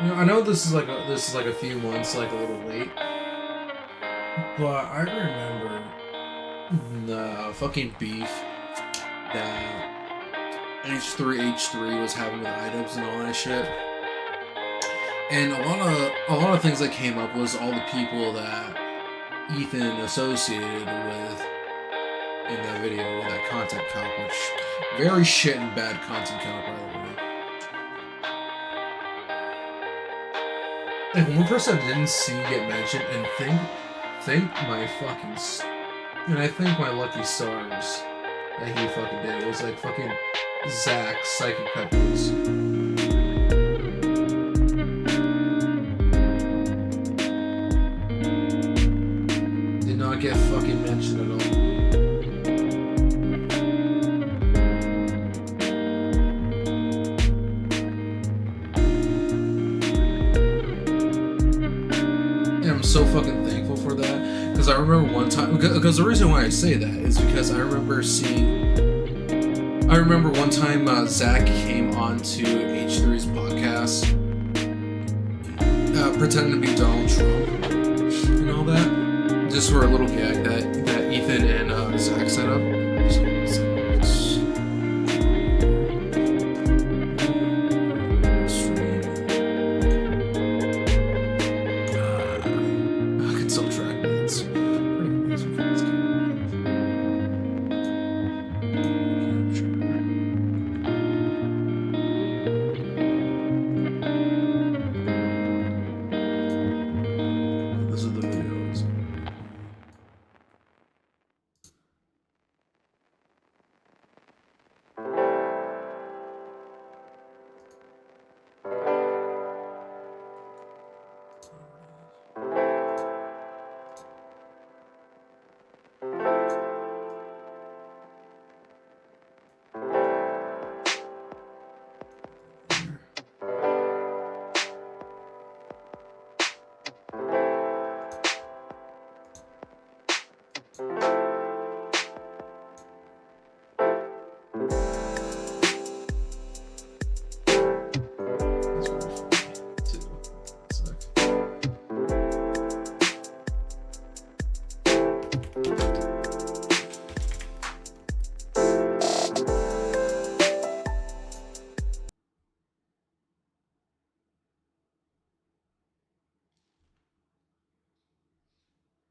You know, I know this is like a few months like a little late, but I remember the fucking beef that H3 was having with items and all that shit. And a lot of things that came up was all the people that Ethan associated with in that video, with that content comp, which very shit and bad content comp, by the way. And one person I didn't see get mentioned, and thank my fucking, and I think my lucky stars that he fucking did. It was like fucking Zach, Psychic Peppers. Did not get fucking mentioned at all. So fucking thankful for that, because I remember one time, because the reason why I say that is because I remember one time Zach came on to H3's podcast pretending to be Donald Trump and all that, just for a little gag that Ethan and Zach set up. this is the video.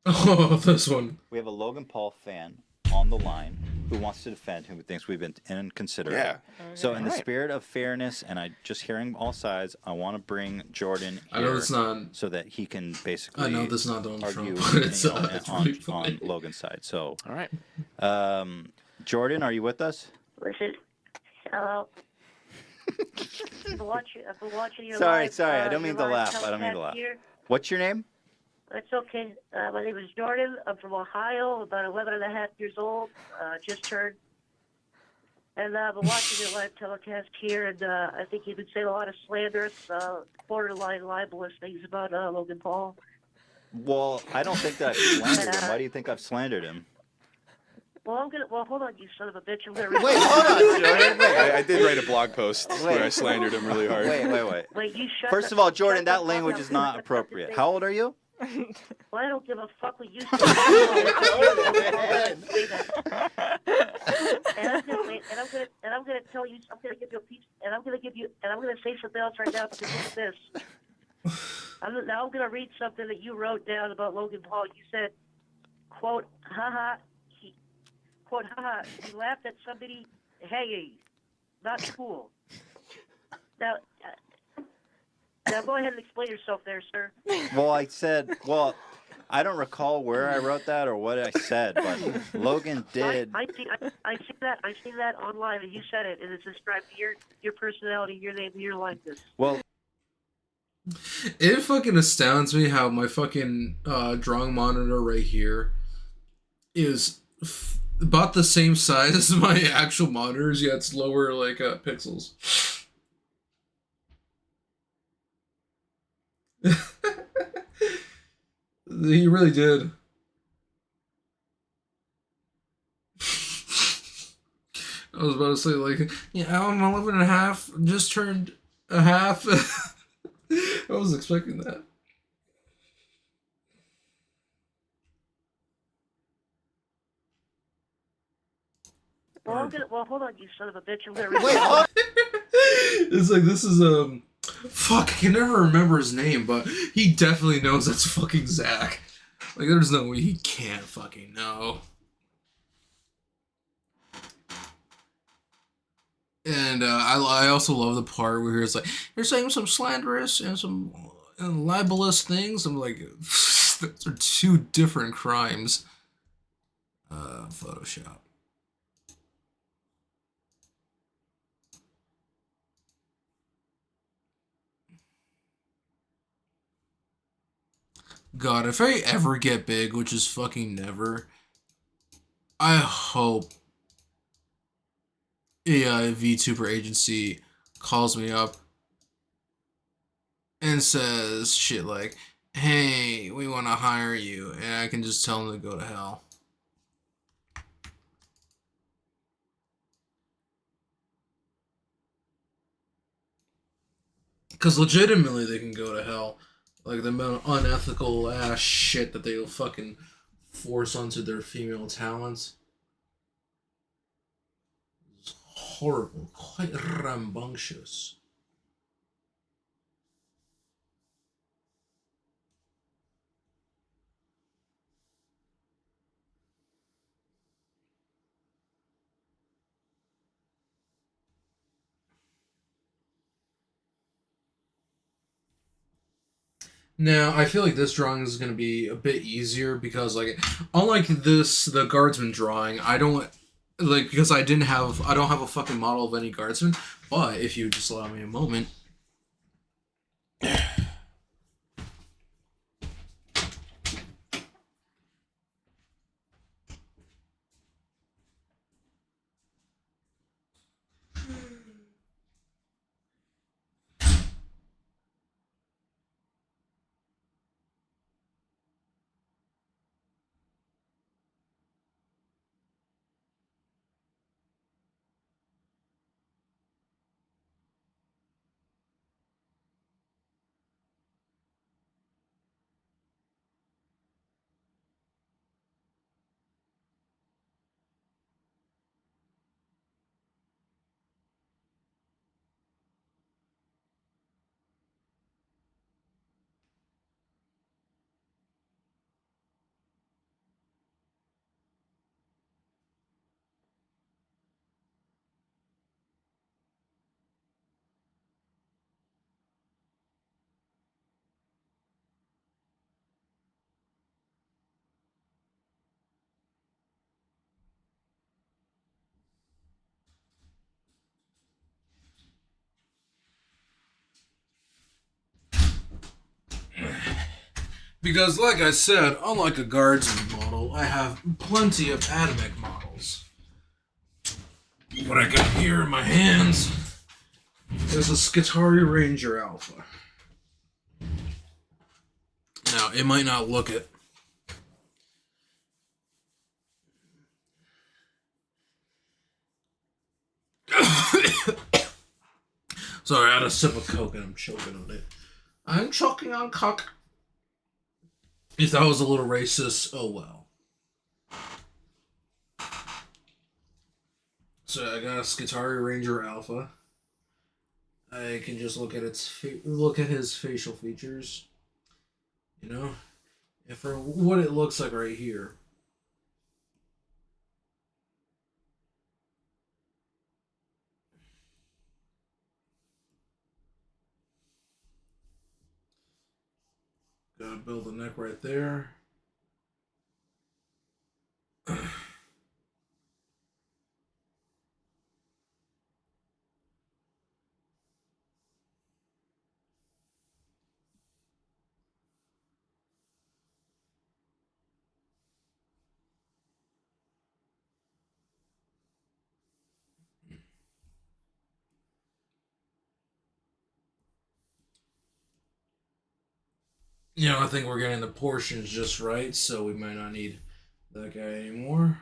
Oh, this one. We have a Logan Paul fan on the line who wants to defend who thinks we've been inconsiderate. Yeah. So, in the spirit of fairness and I just hearing all sides, I want to bring Jordan here I know it's not. so that he can basically I know this is not Donald argue Trump, but it's really on Logan's side. So, All right. Jordan, are you with us? Listen, hello. I've been watching your Sorry, live, I don't mean your to live laugh. I don't mean to telecast laugh. here. What's your name? It's okay. My name is Jordan. I'm from Ohio, about 11 and a half years old, just turned. And I've been watching your live telecast here, and I think you've been saying a lot of slanderous, borderline libelous things about Logan Paul. Well, I don't think that I've slandered him. Why do you think I've slandered him? Well, hold on, you son of a bitch. I'm gonna read. Wait, hold on, Jordan. Wait. I did write a blog post where I slandered him really hard. Wait. Wait, you shut First the- of all, Jordan, shut the that fuck language up. is not appropriate. How old are you? Well, I don't give a fuck what you say. And I'm gonna tell you. I'm gonna give you a piece. And I'm gonna say something else right now because of this. I'm gonna read something that you wrote down about Logan Paul. You said, "Quote, haha." Quote, haha. He laughed at somebody. Hey, not cool. Now go ahead and explain yourself there, sir. Well, I don't recall where I wrote that or what I said, but Logan did. I see that online, and you said it, and it's described your personality, your name, your likeness. Well, It fucking astounds me how my fucking drawing monitor right here is about the same size as my actual monitors, yet it's lower like pixels. He really did. I was about to say, like, yeah, I'm 11 and a half, just turned a half. I was expecting that. Well, hold on, you son of a bitch. I'm gonna read. It's like, this is fuck, I can never remember his name, but he definitely knows that's fucking Zach. Like, there's no way he can't fucking know. And I also love the part where it's like, you're saying some slanderous and some libelous things. I'm like, those are two different crimes. Photoshop. God, if I ever get big, which is fucking never, I hope a Vtuber agency calls me up and says shit like, hey, we want to hire you, and I can just tell them to go to hell. Because legitimately they can go to hell. Like, the amount of unethical ass shit that they'll fucking force onto their female talents. It's horrible. Quite rambunctious. Now, I feel like this drawing is going to be a bit easier because, like, unlike this, the guardsman drawing, I don't like because I don't have a fucking model of any guardsman. But if you just allow me a moment, because, like I said, unlike a guardsman model, I have plenty of atomic models. What I got here in my hands is a Skitari Ranger Alpha. Now, it might not look it. Sorry, I had a sip of Coke and I'm choking on it. I'm choking on Coke. If that was a little racist, oh well. So I got a Skitari Ranger Alpha. I can just look at look at his facial features. You know, and for what it looks like right here. Gotta build the neck right there. You know, I think we're getting the portions just right, so we might not need that guy anymore.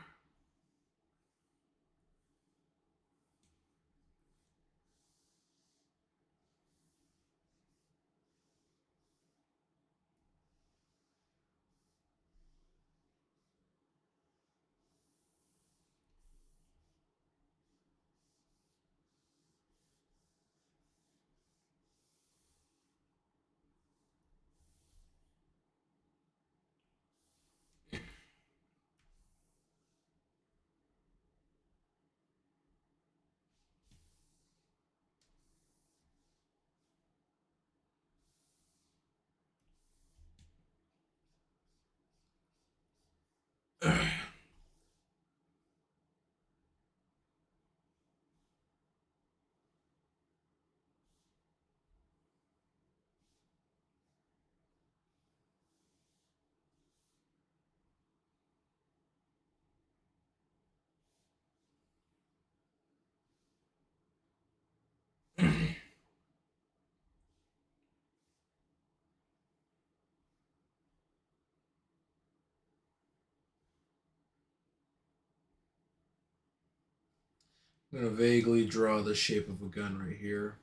I'm gonna vaguely draw the shape of a gun right here.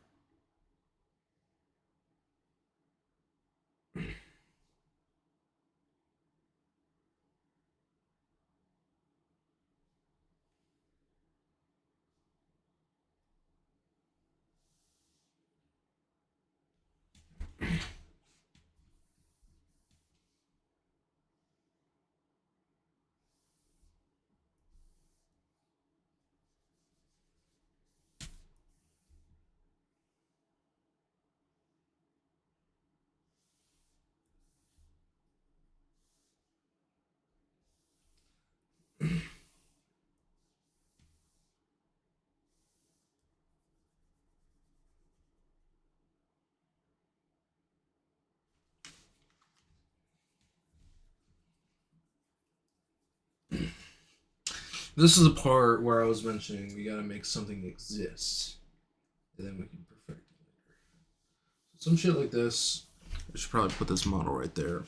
This is the part where I was mentioning we gotta make something exist, and then we can perfect it later. Some shit like this. I should probably put this model right there.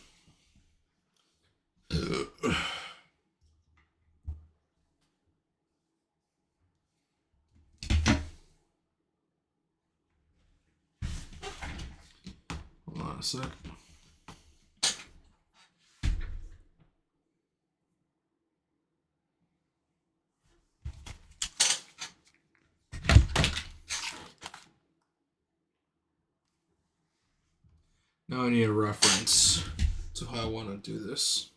Hold on a sec. Now I need a reference to how I want to do this.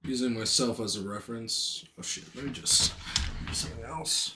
Using myself as a reference. Oh shit, let me just do something else.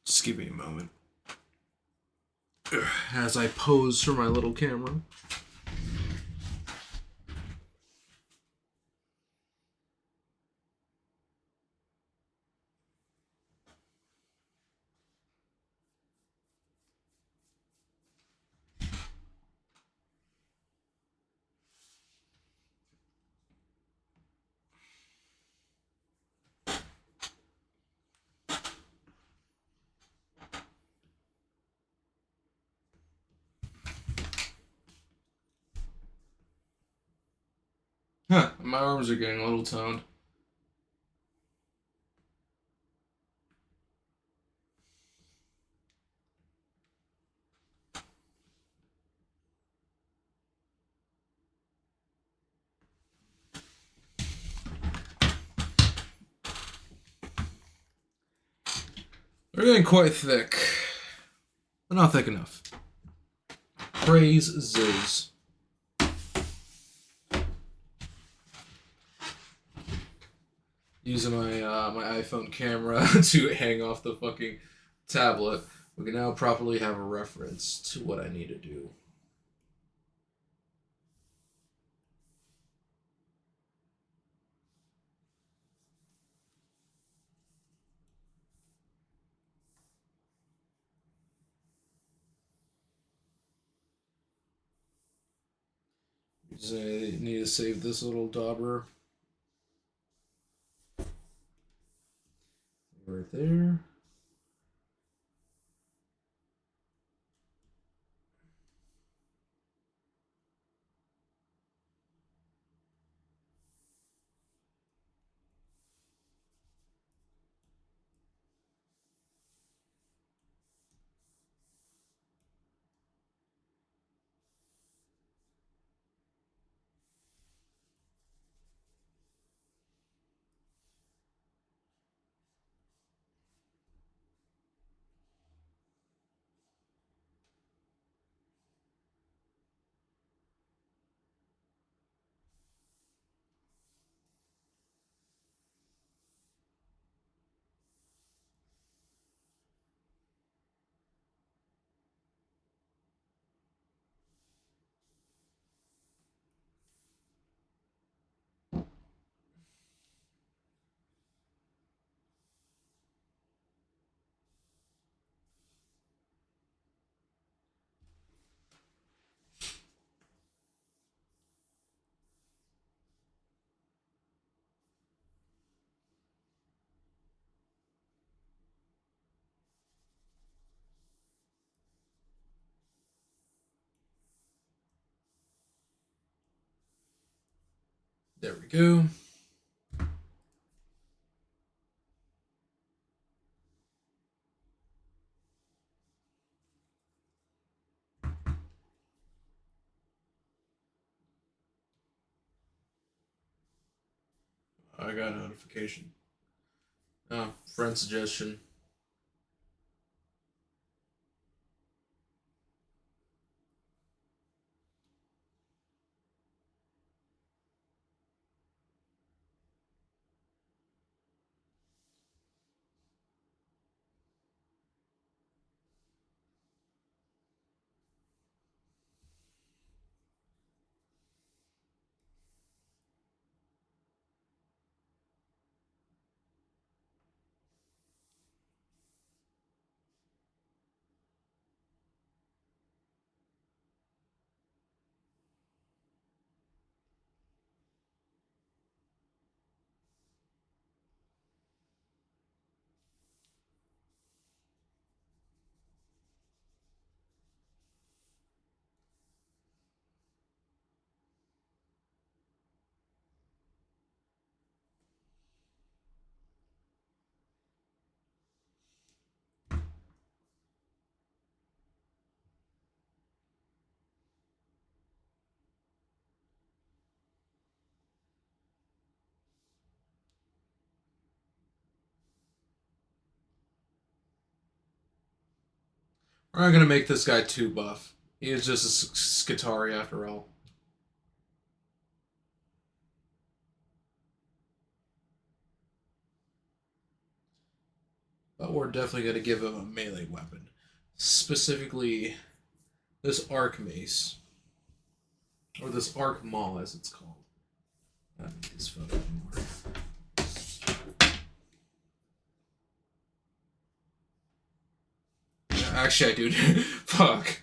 Just give me a moment. As I pose for my little camera. Huh, my arms are getting a little toned. They're getting quite thick. But not thick enough. Praise Ziz. Using my iPhone camera to hang off the fucking tablet, we can now properly have a reference to what I need to do. Just need to save this little dauber right there. There we go. I got a notification. Oh, friend suggestion. We're not gonna make this guy too buff. He is just a Skitari after all. But we're definitely gonna give him a melee weapon. Specifically, this arc mace. Or this arc maul, as it's called. I don't need this photo anymore. Yeah, actually, I do. Fuck.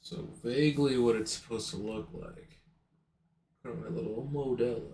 So vaguely what it's supposed to look like. Put on my little Modelo.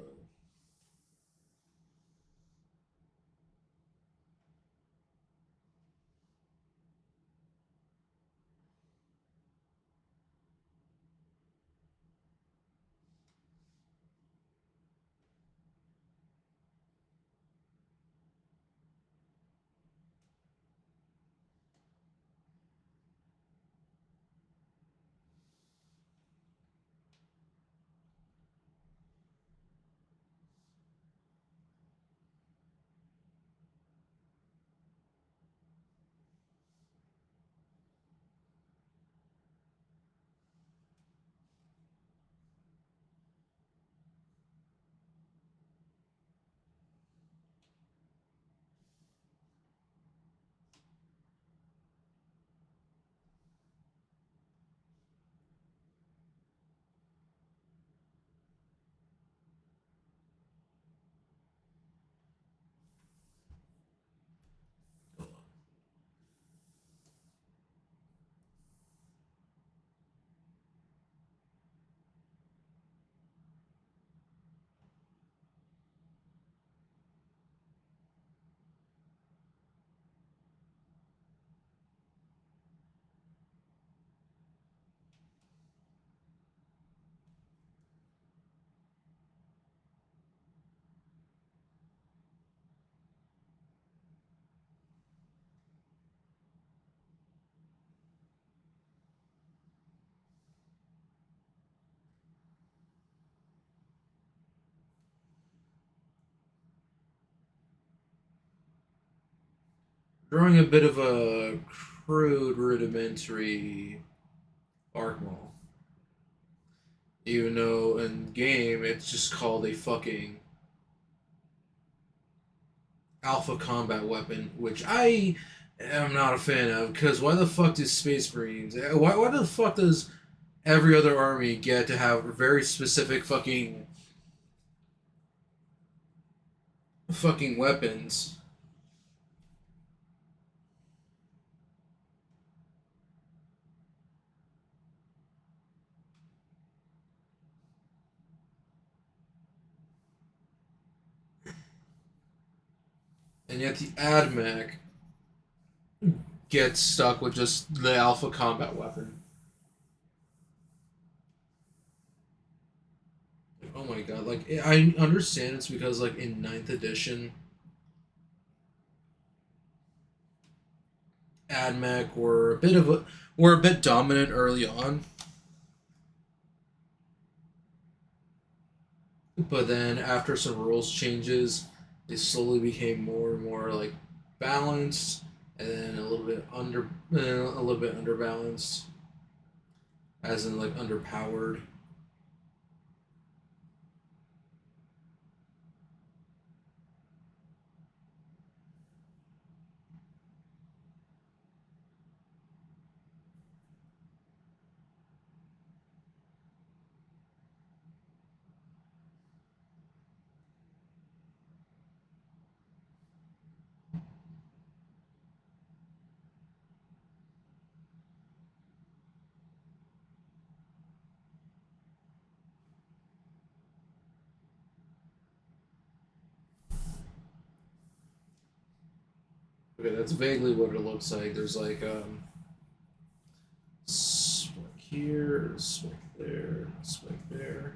Drawing a bit of a crude, rudimentary arc maul. Even though in game it's just called a fucking alpha combat weapon, which I am not a fan of. Because why the fuck does Space Marines? Why the fuck does every other army get to have very specific fucking weapons? and yet the AdMech gets stuck with just the alpha combat weapon. Oh my god, like, I understand it's because, like, in ninth edition, AdMech were a bit dominant early on. But then after some rules changes, they slowly became more and more like balanced, and then a little bit underbalanced, as in like underpowered. Okay, that's vaguely what it looks like. There's like spike here, spike there, spike there.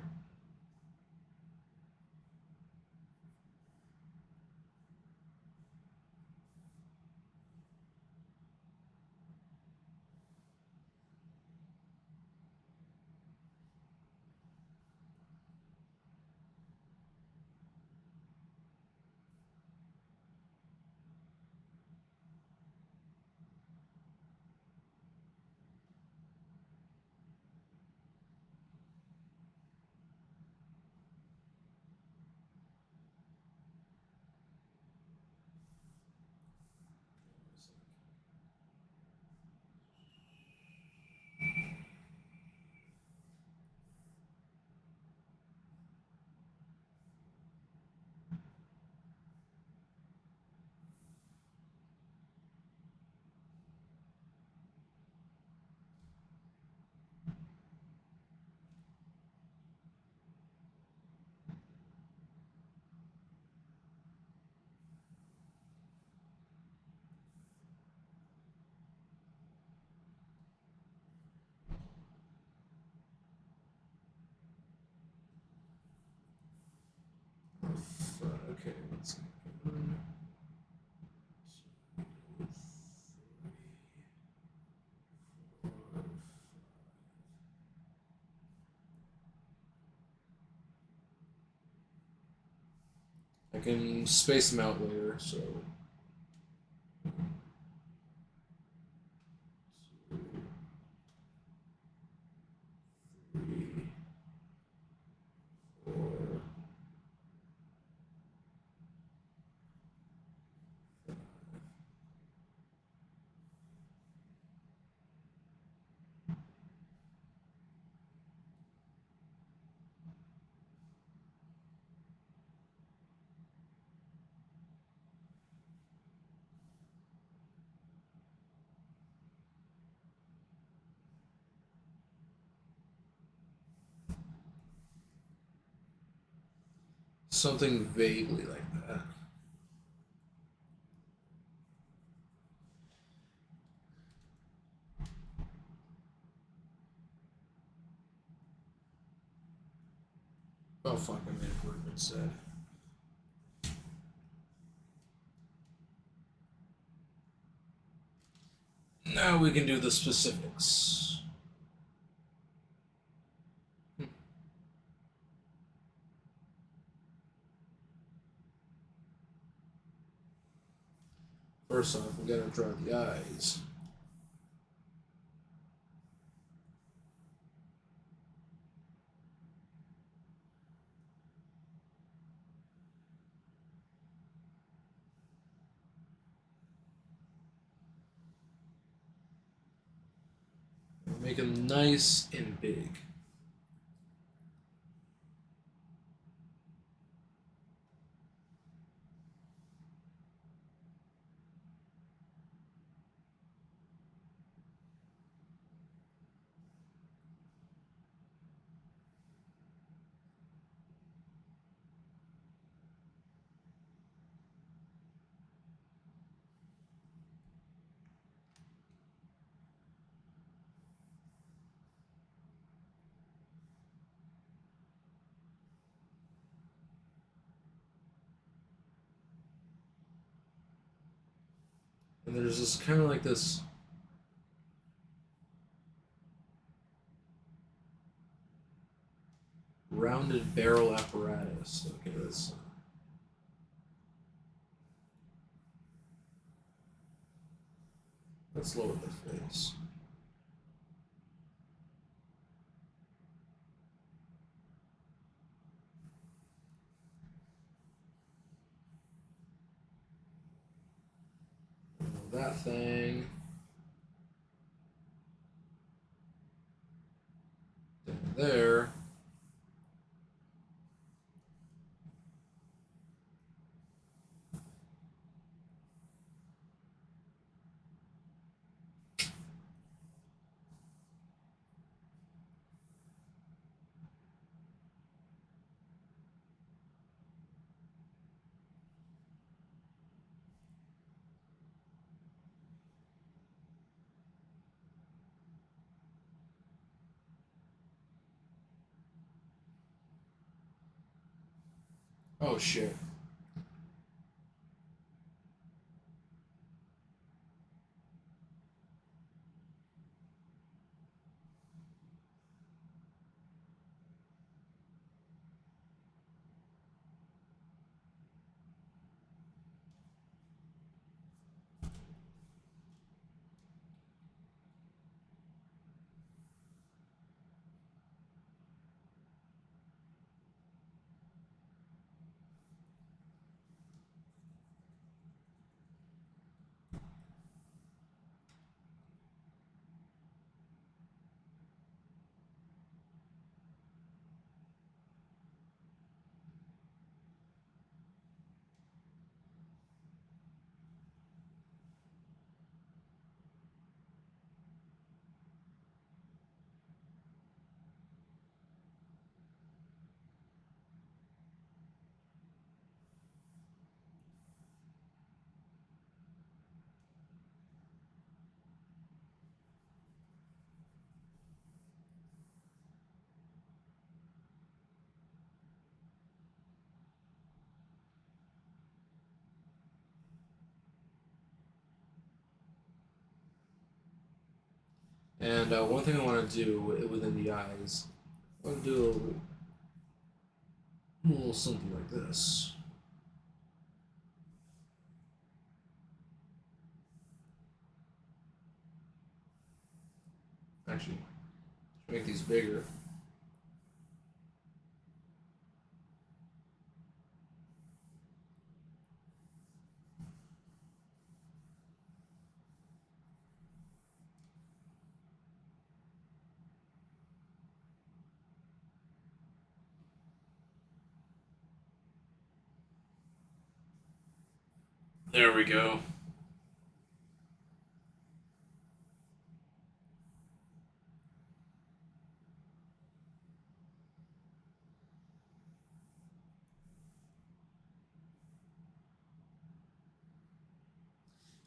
Okay, let's see. I can space them out later, so. Three, four, something vaguely like that. Oh fuck, I made a group instead. Now we can do the specifics. First off, we gotta draw the eyes. Make them nice and big. there's this kind of like this rounded barrel apparatus. Okay, let's lower the face. That thing. Down there. Oh shit. And one thing I want to do within the eyes, I want to do a little something like this. Actually, make these bigger. There we go.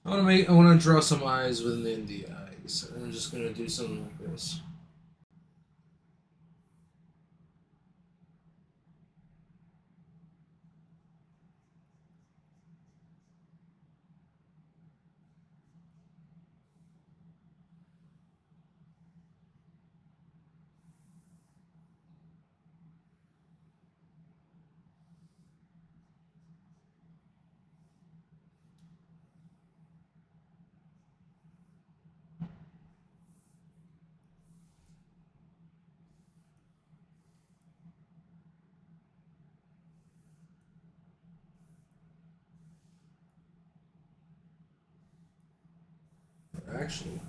I want to draw some eyes within the eyes. I'm just gonna do something like this. Actually,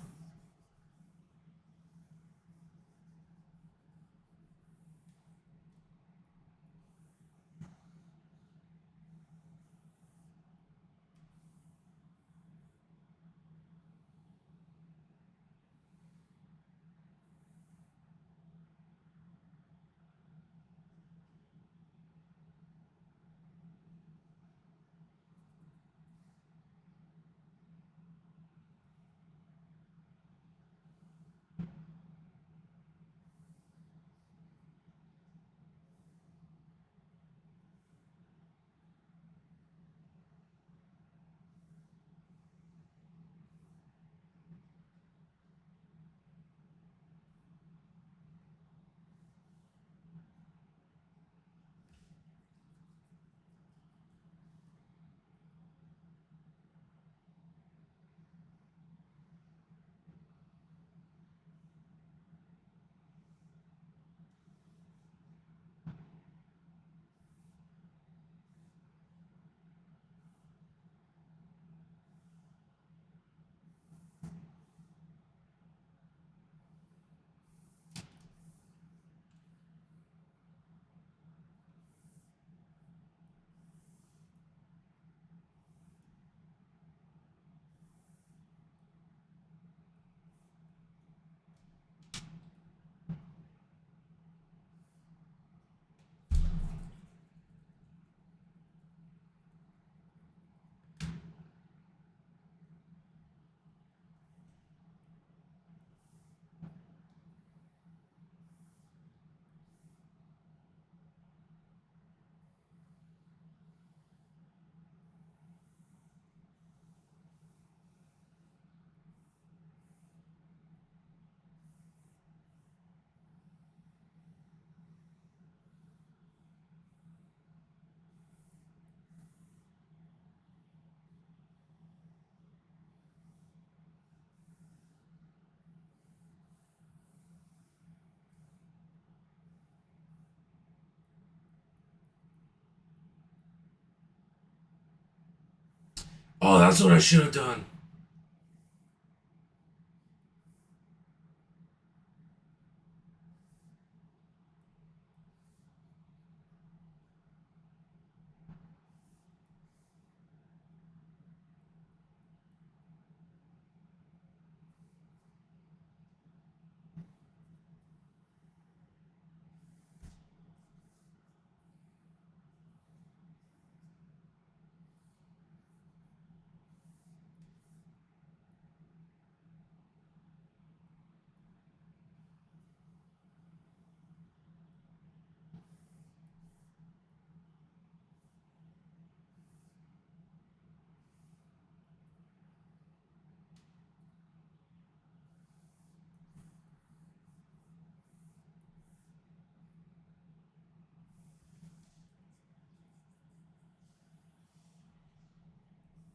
Oh, that's what I should have done.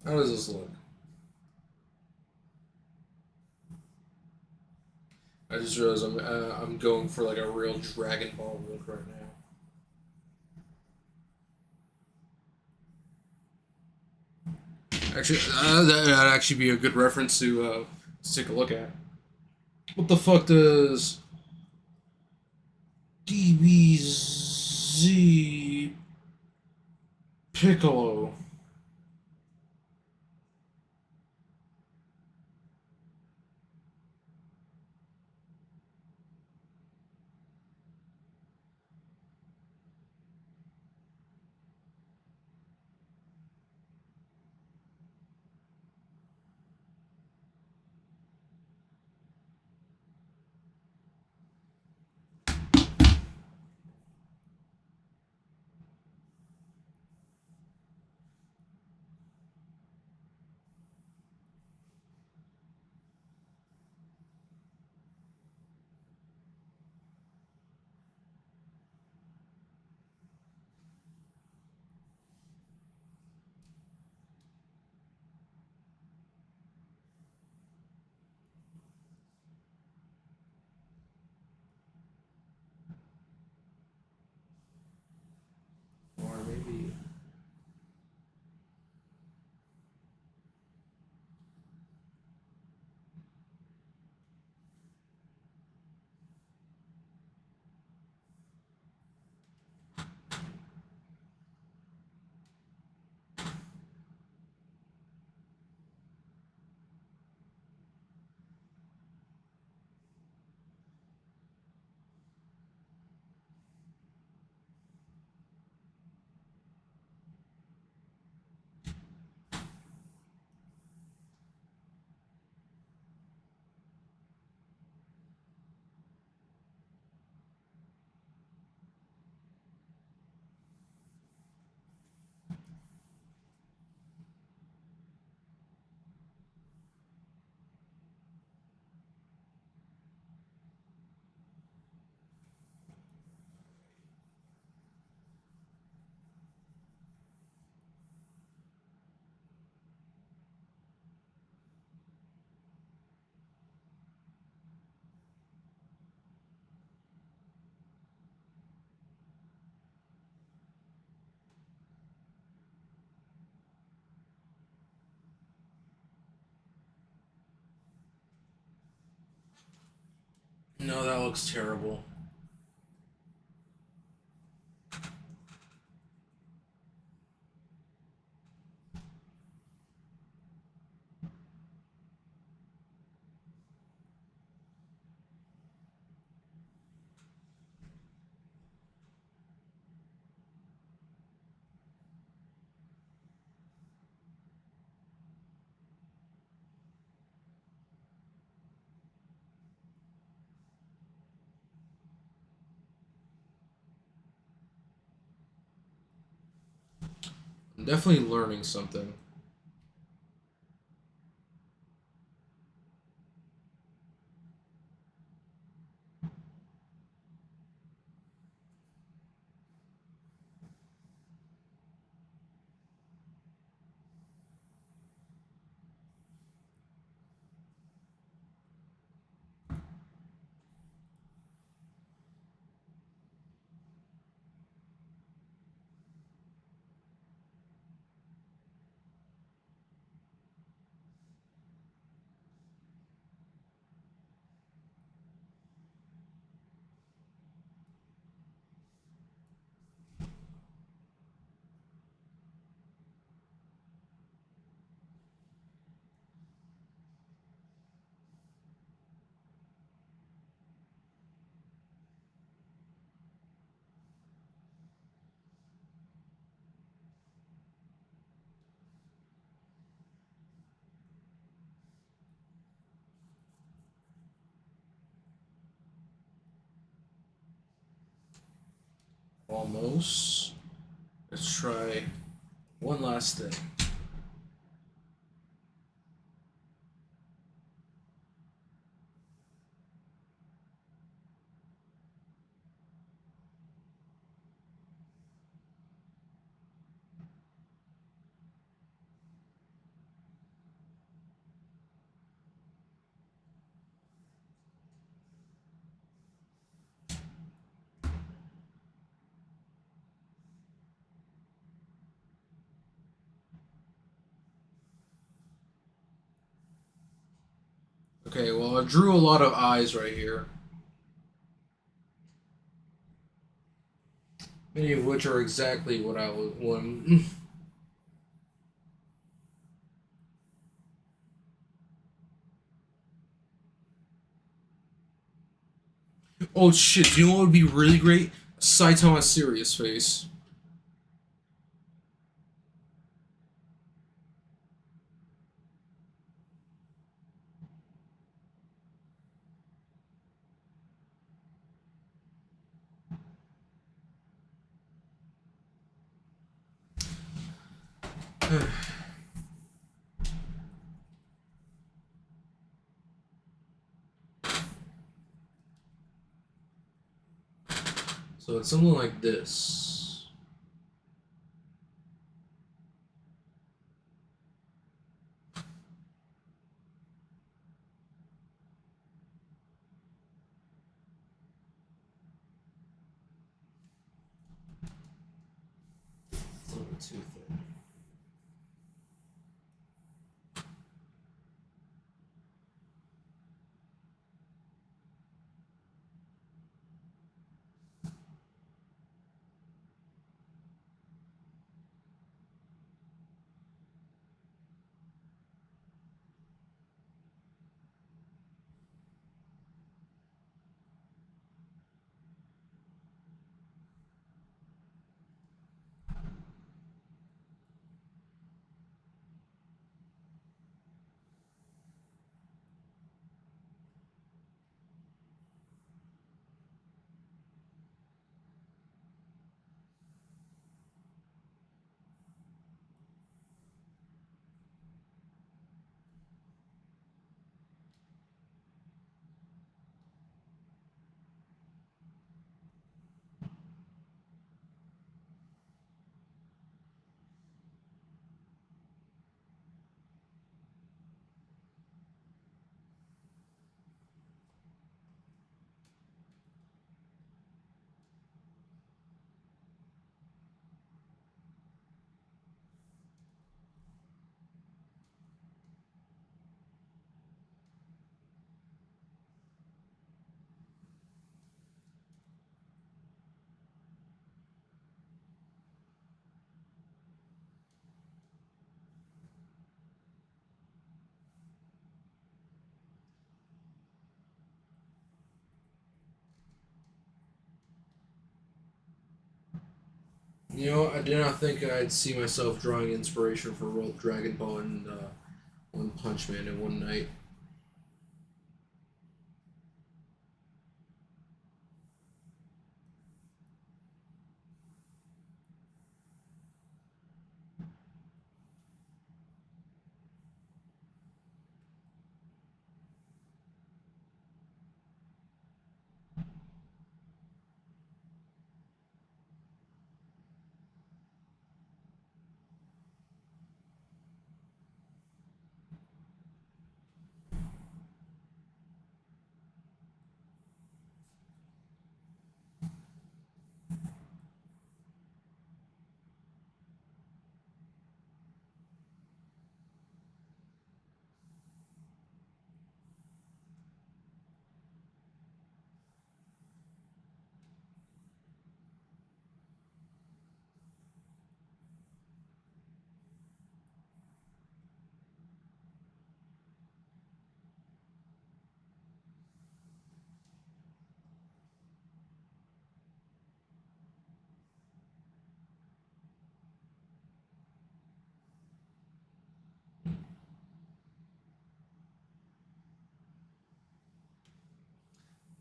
How does this look? I just realized I'm going for like a real Dragon Ball look right now. Actually, that'd actually be a good reference to take a look at. What the fuck does DBZ Piccolo? Or maybe. No, that looks terrible. I'm definitely learning something. Almost. Let's try one last thing. Okay, well, I drew a lot of eyes right here. Many of which are exactly what I would want. Oh shit, do you know what would be really great? Saitama's serious face. So it's something like this. A little bit too thin. You know, I did not think I'd see myself drawing inspiration for Dragon Ball and One Punch Man in one night.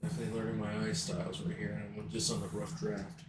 Definitely learning my eye styles right here, and I'm just on a rough draft.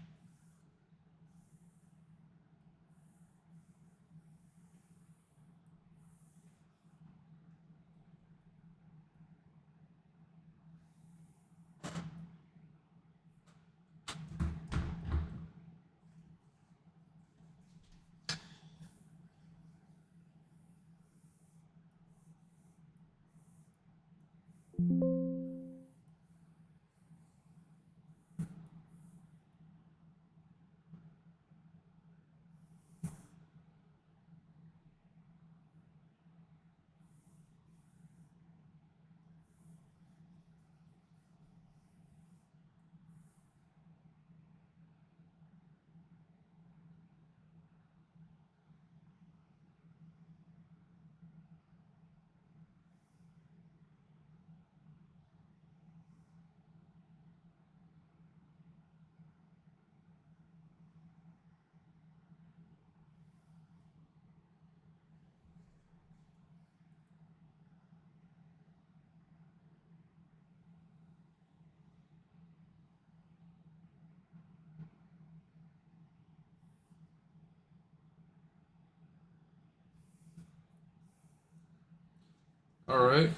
All right.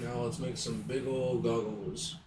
Now let's make some big old goggles.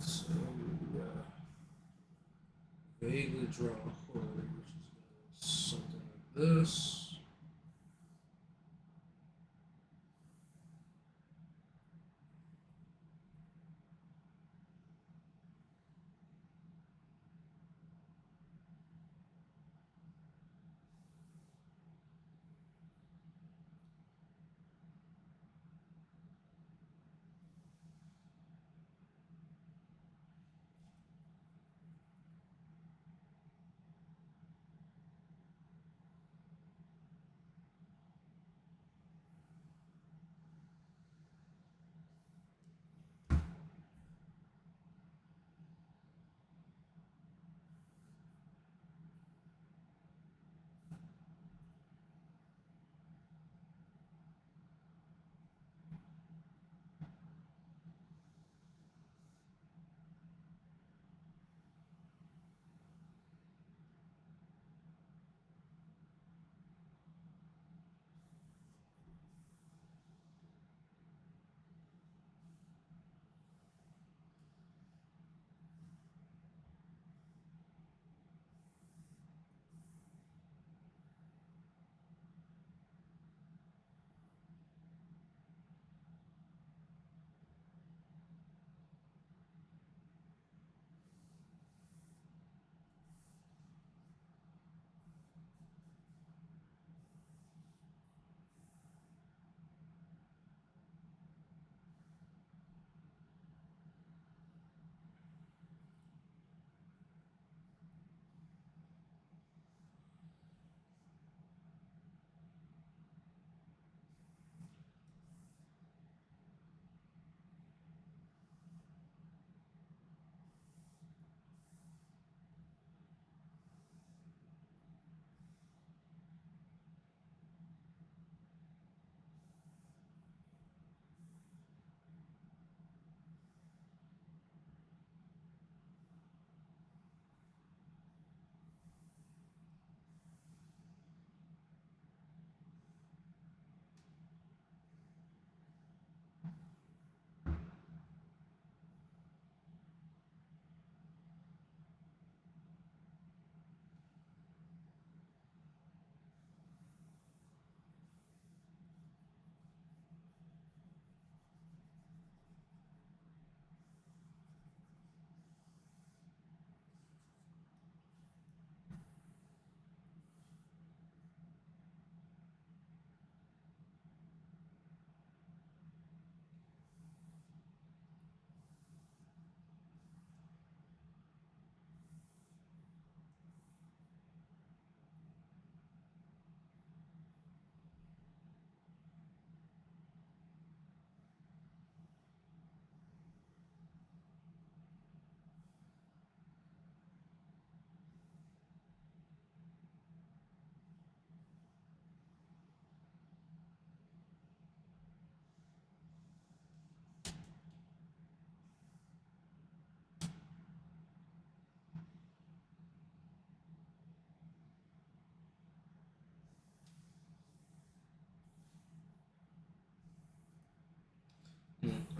So, vaguely draw a chord, which is something like this.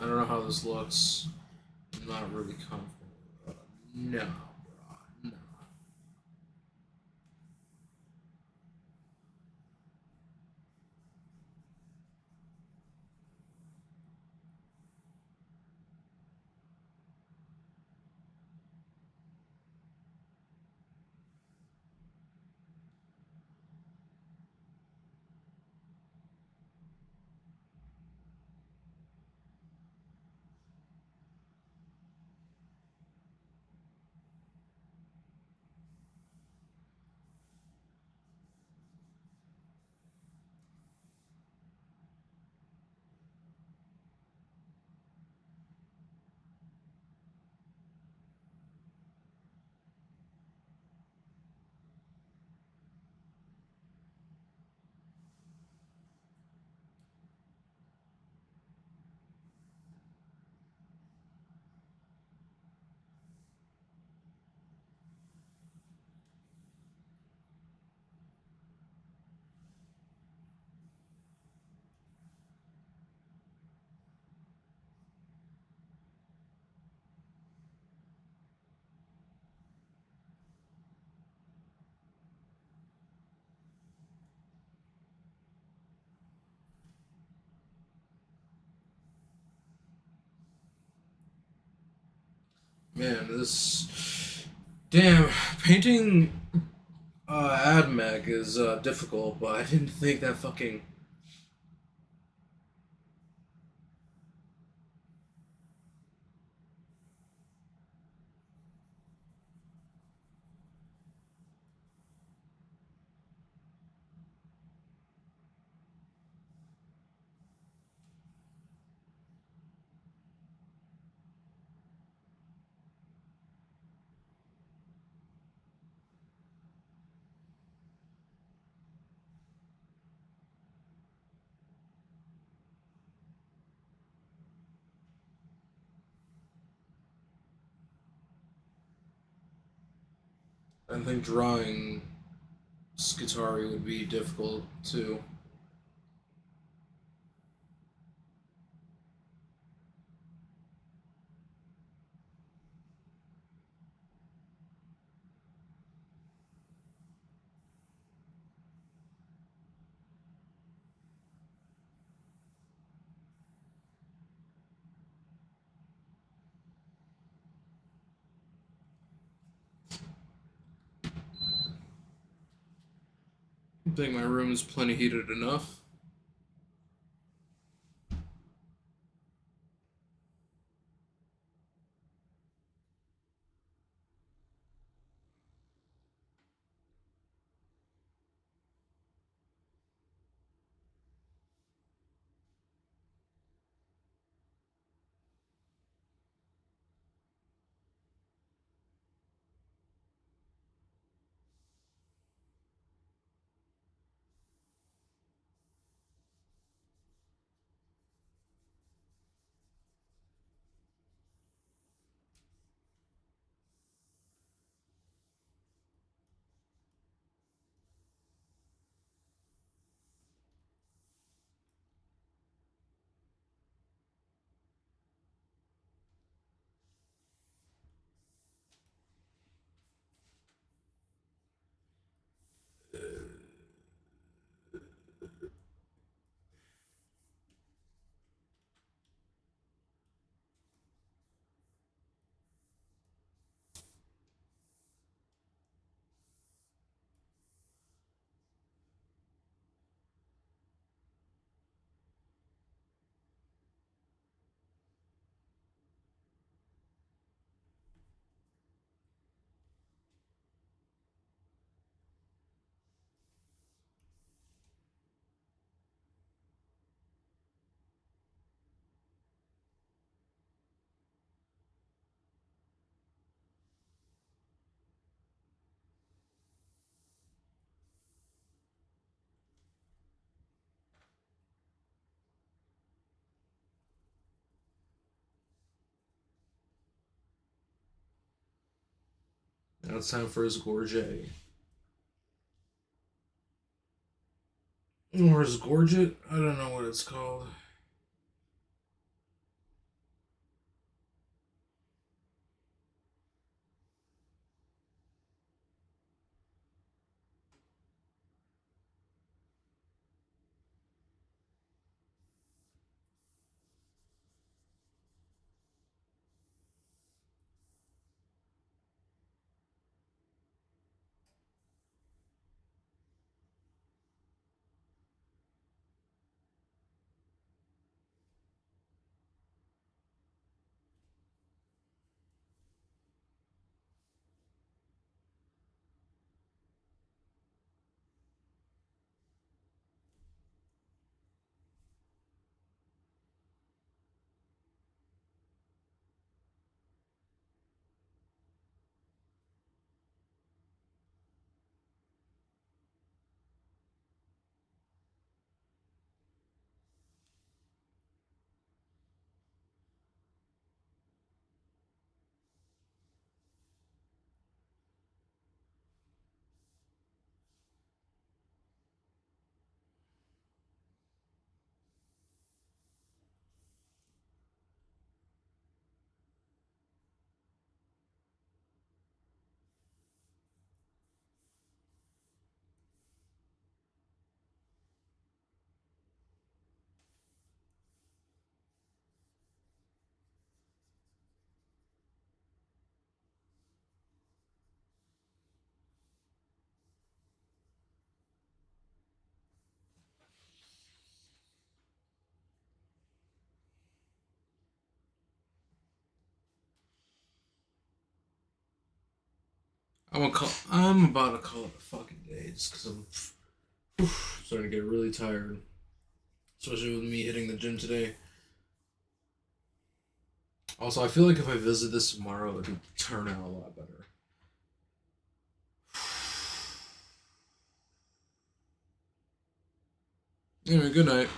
I don't know how this looks. I'm not really confident. No, bro. No. Man, this. Damn, painting AdMech is difficult, but I didn't think that fucking. I think drawing Skitari would be difficult too. I think my room is plenty heated enough. Now it's time for his gorget. Or his gorget? I don't know what it's called. I'm about to call it a fucking day just because I'm starting to get really tired. Especially with me hitting the gym today. Also, I feel like if I visit this tomorrow, it could turn out a lot better. Anyway, good night.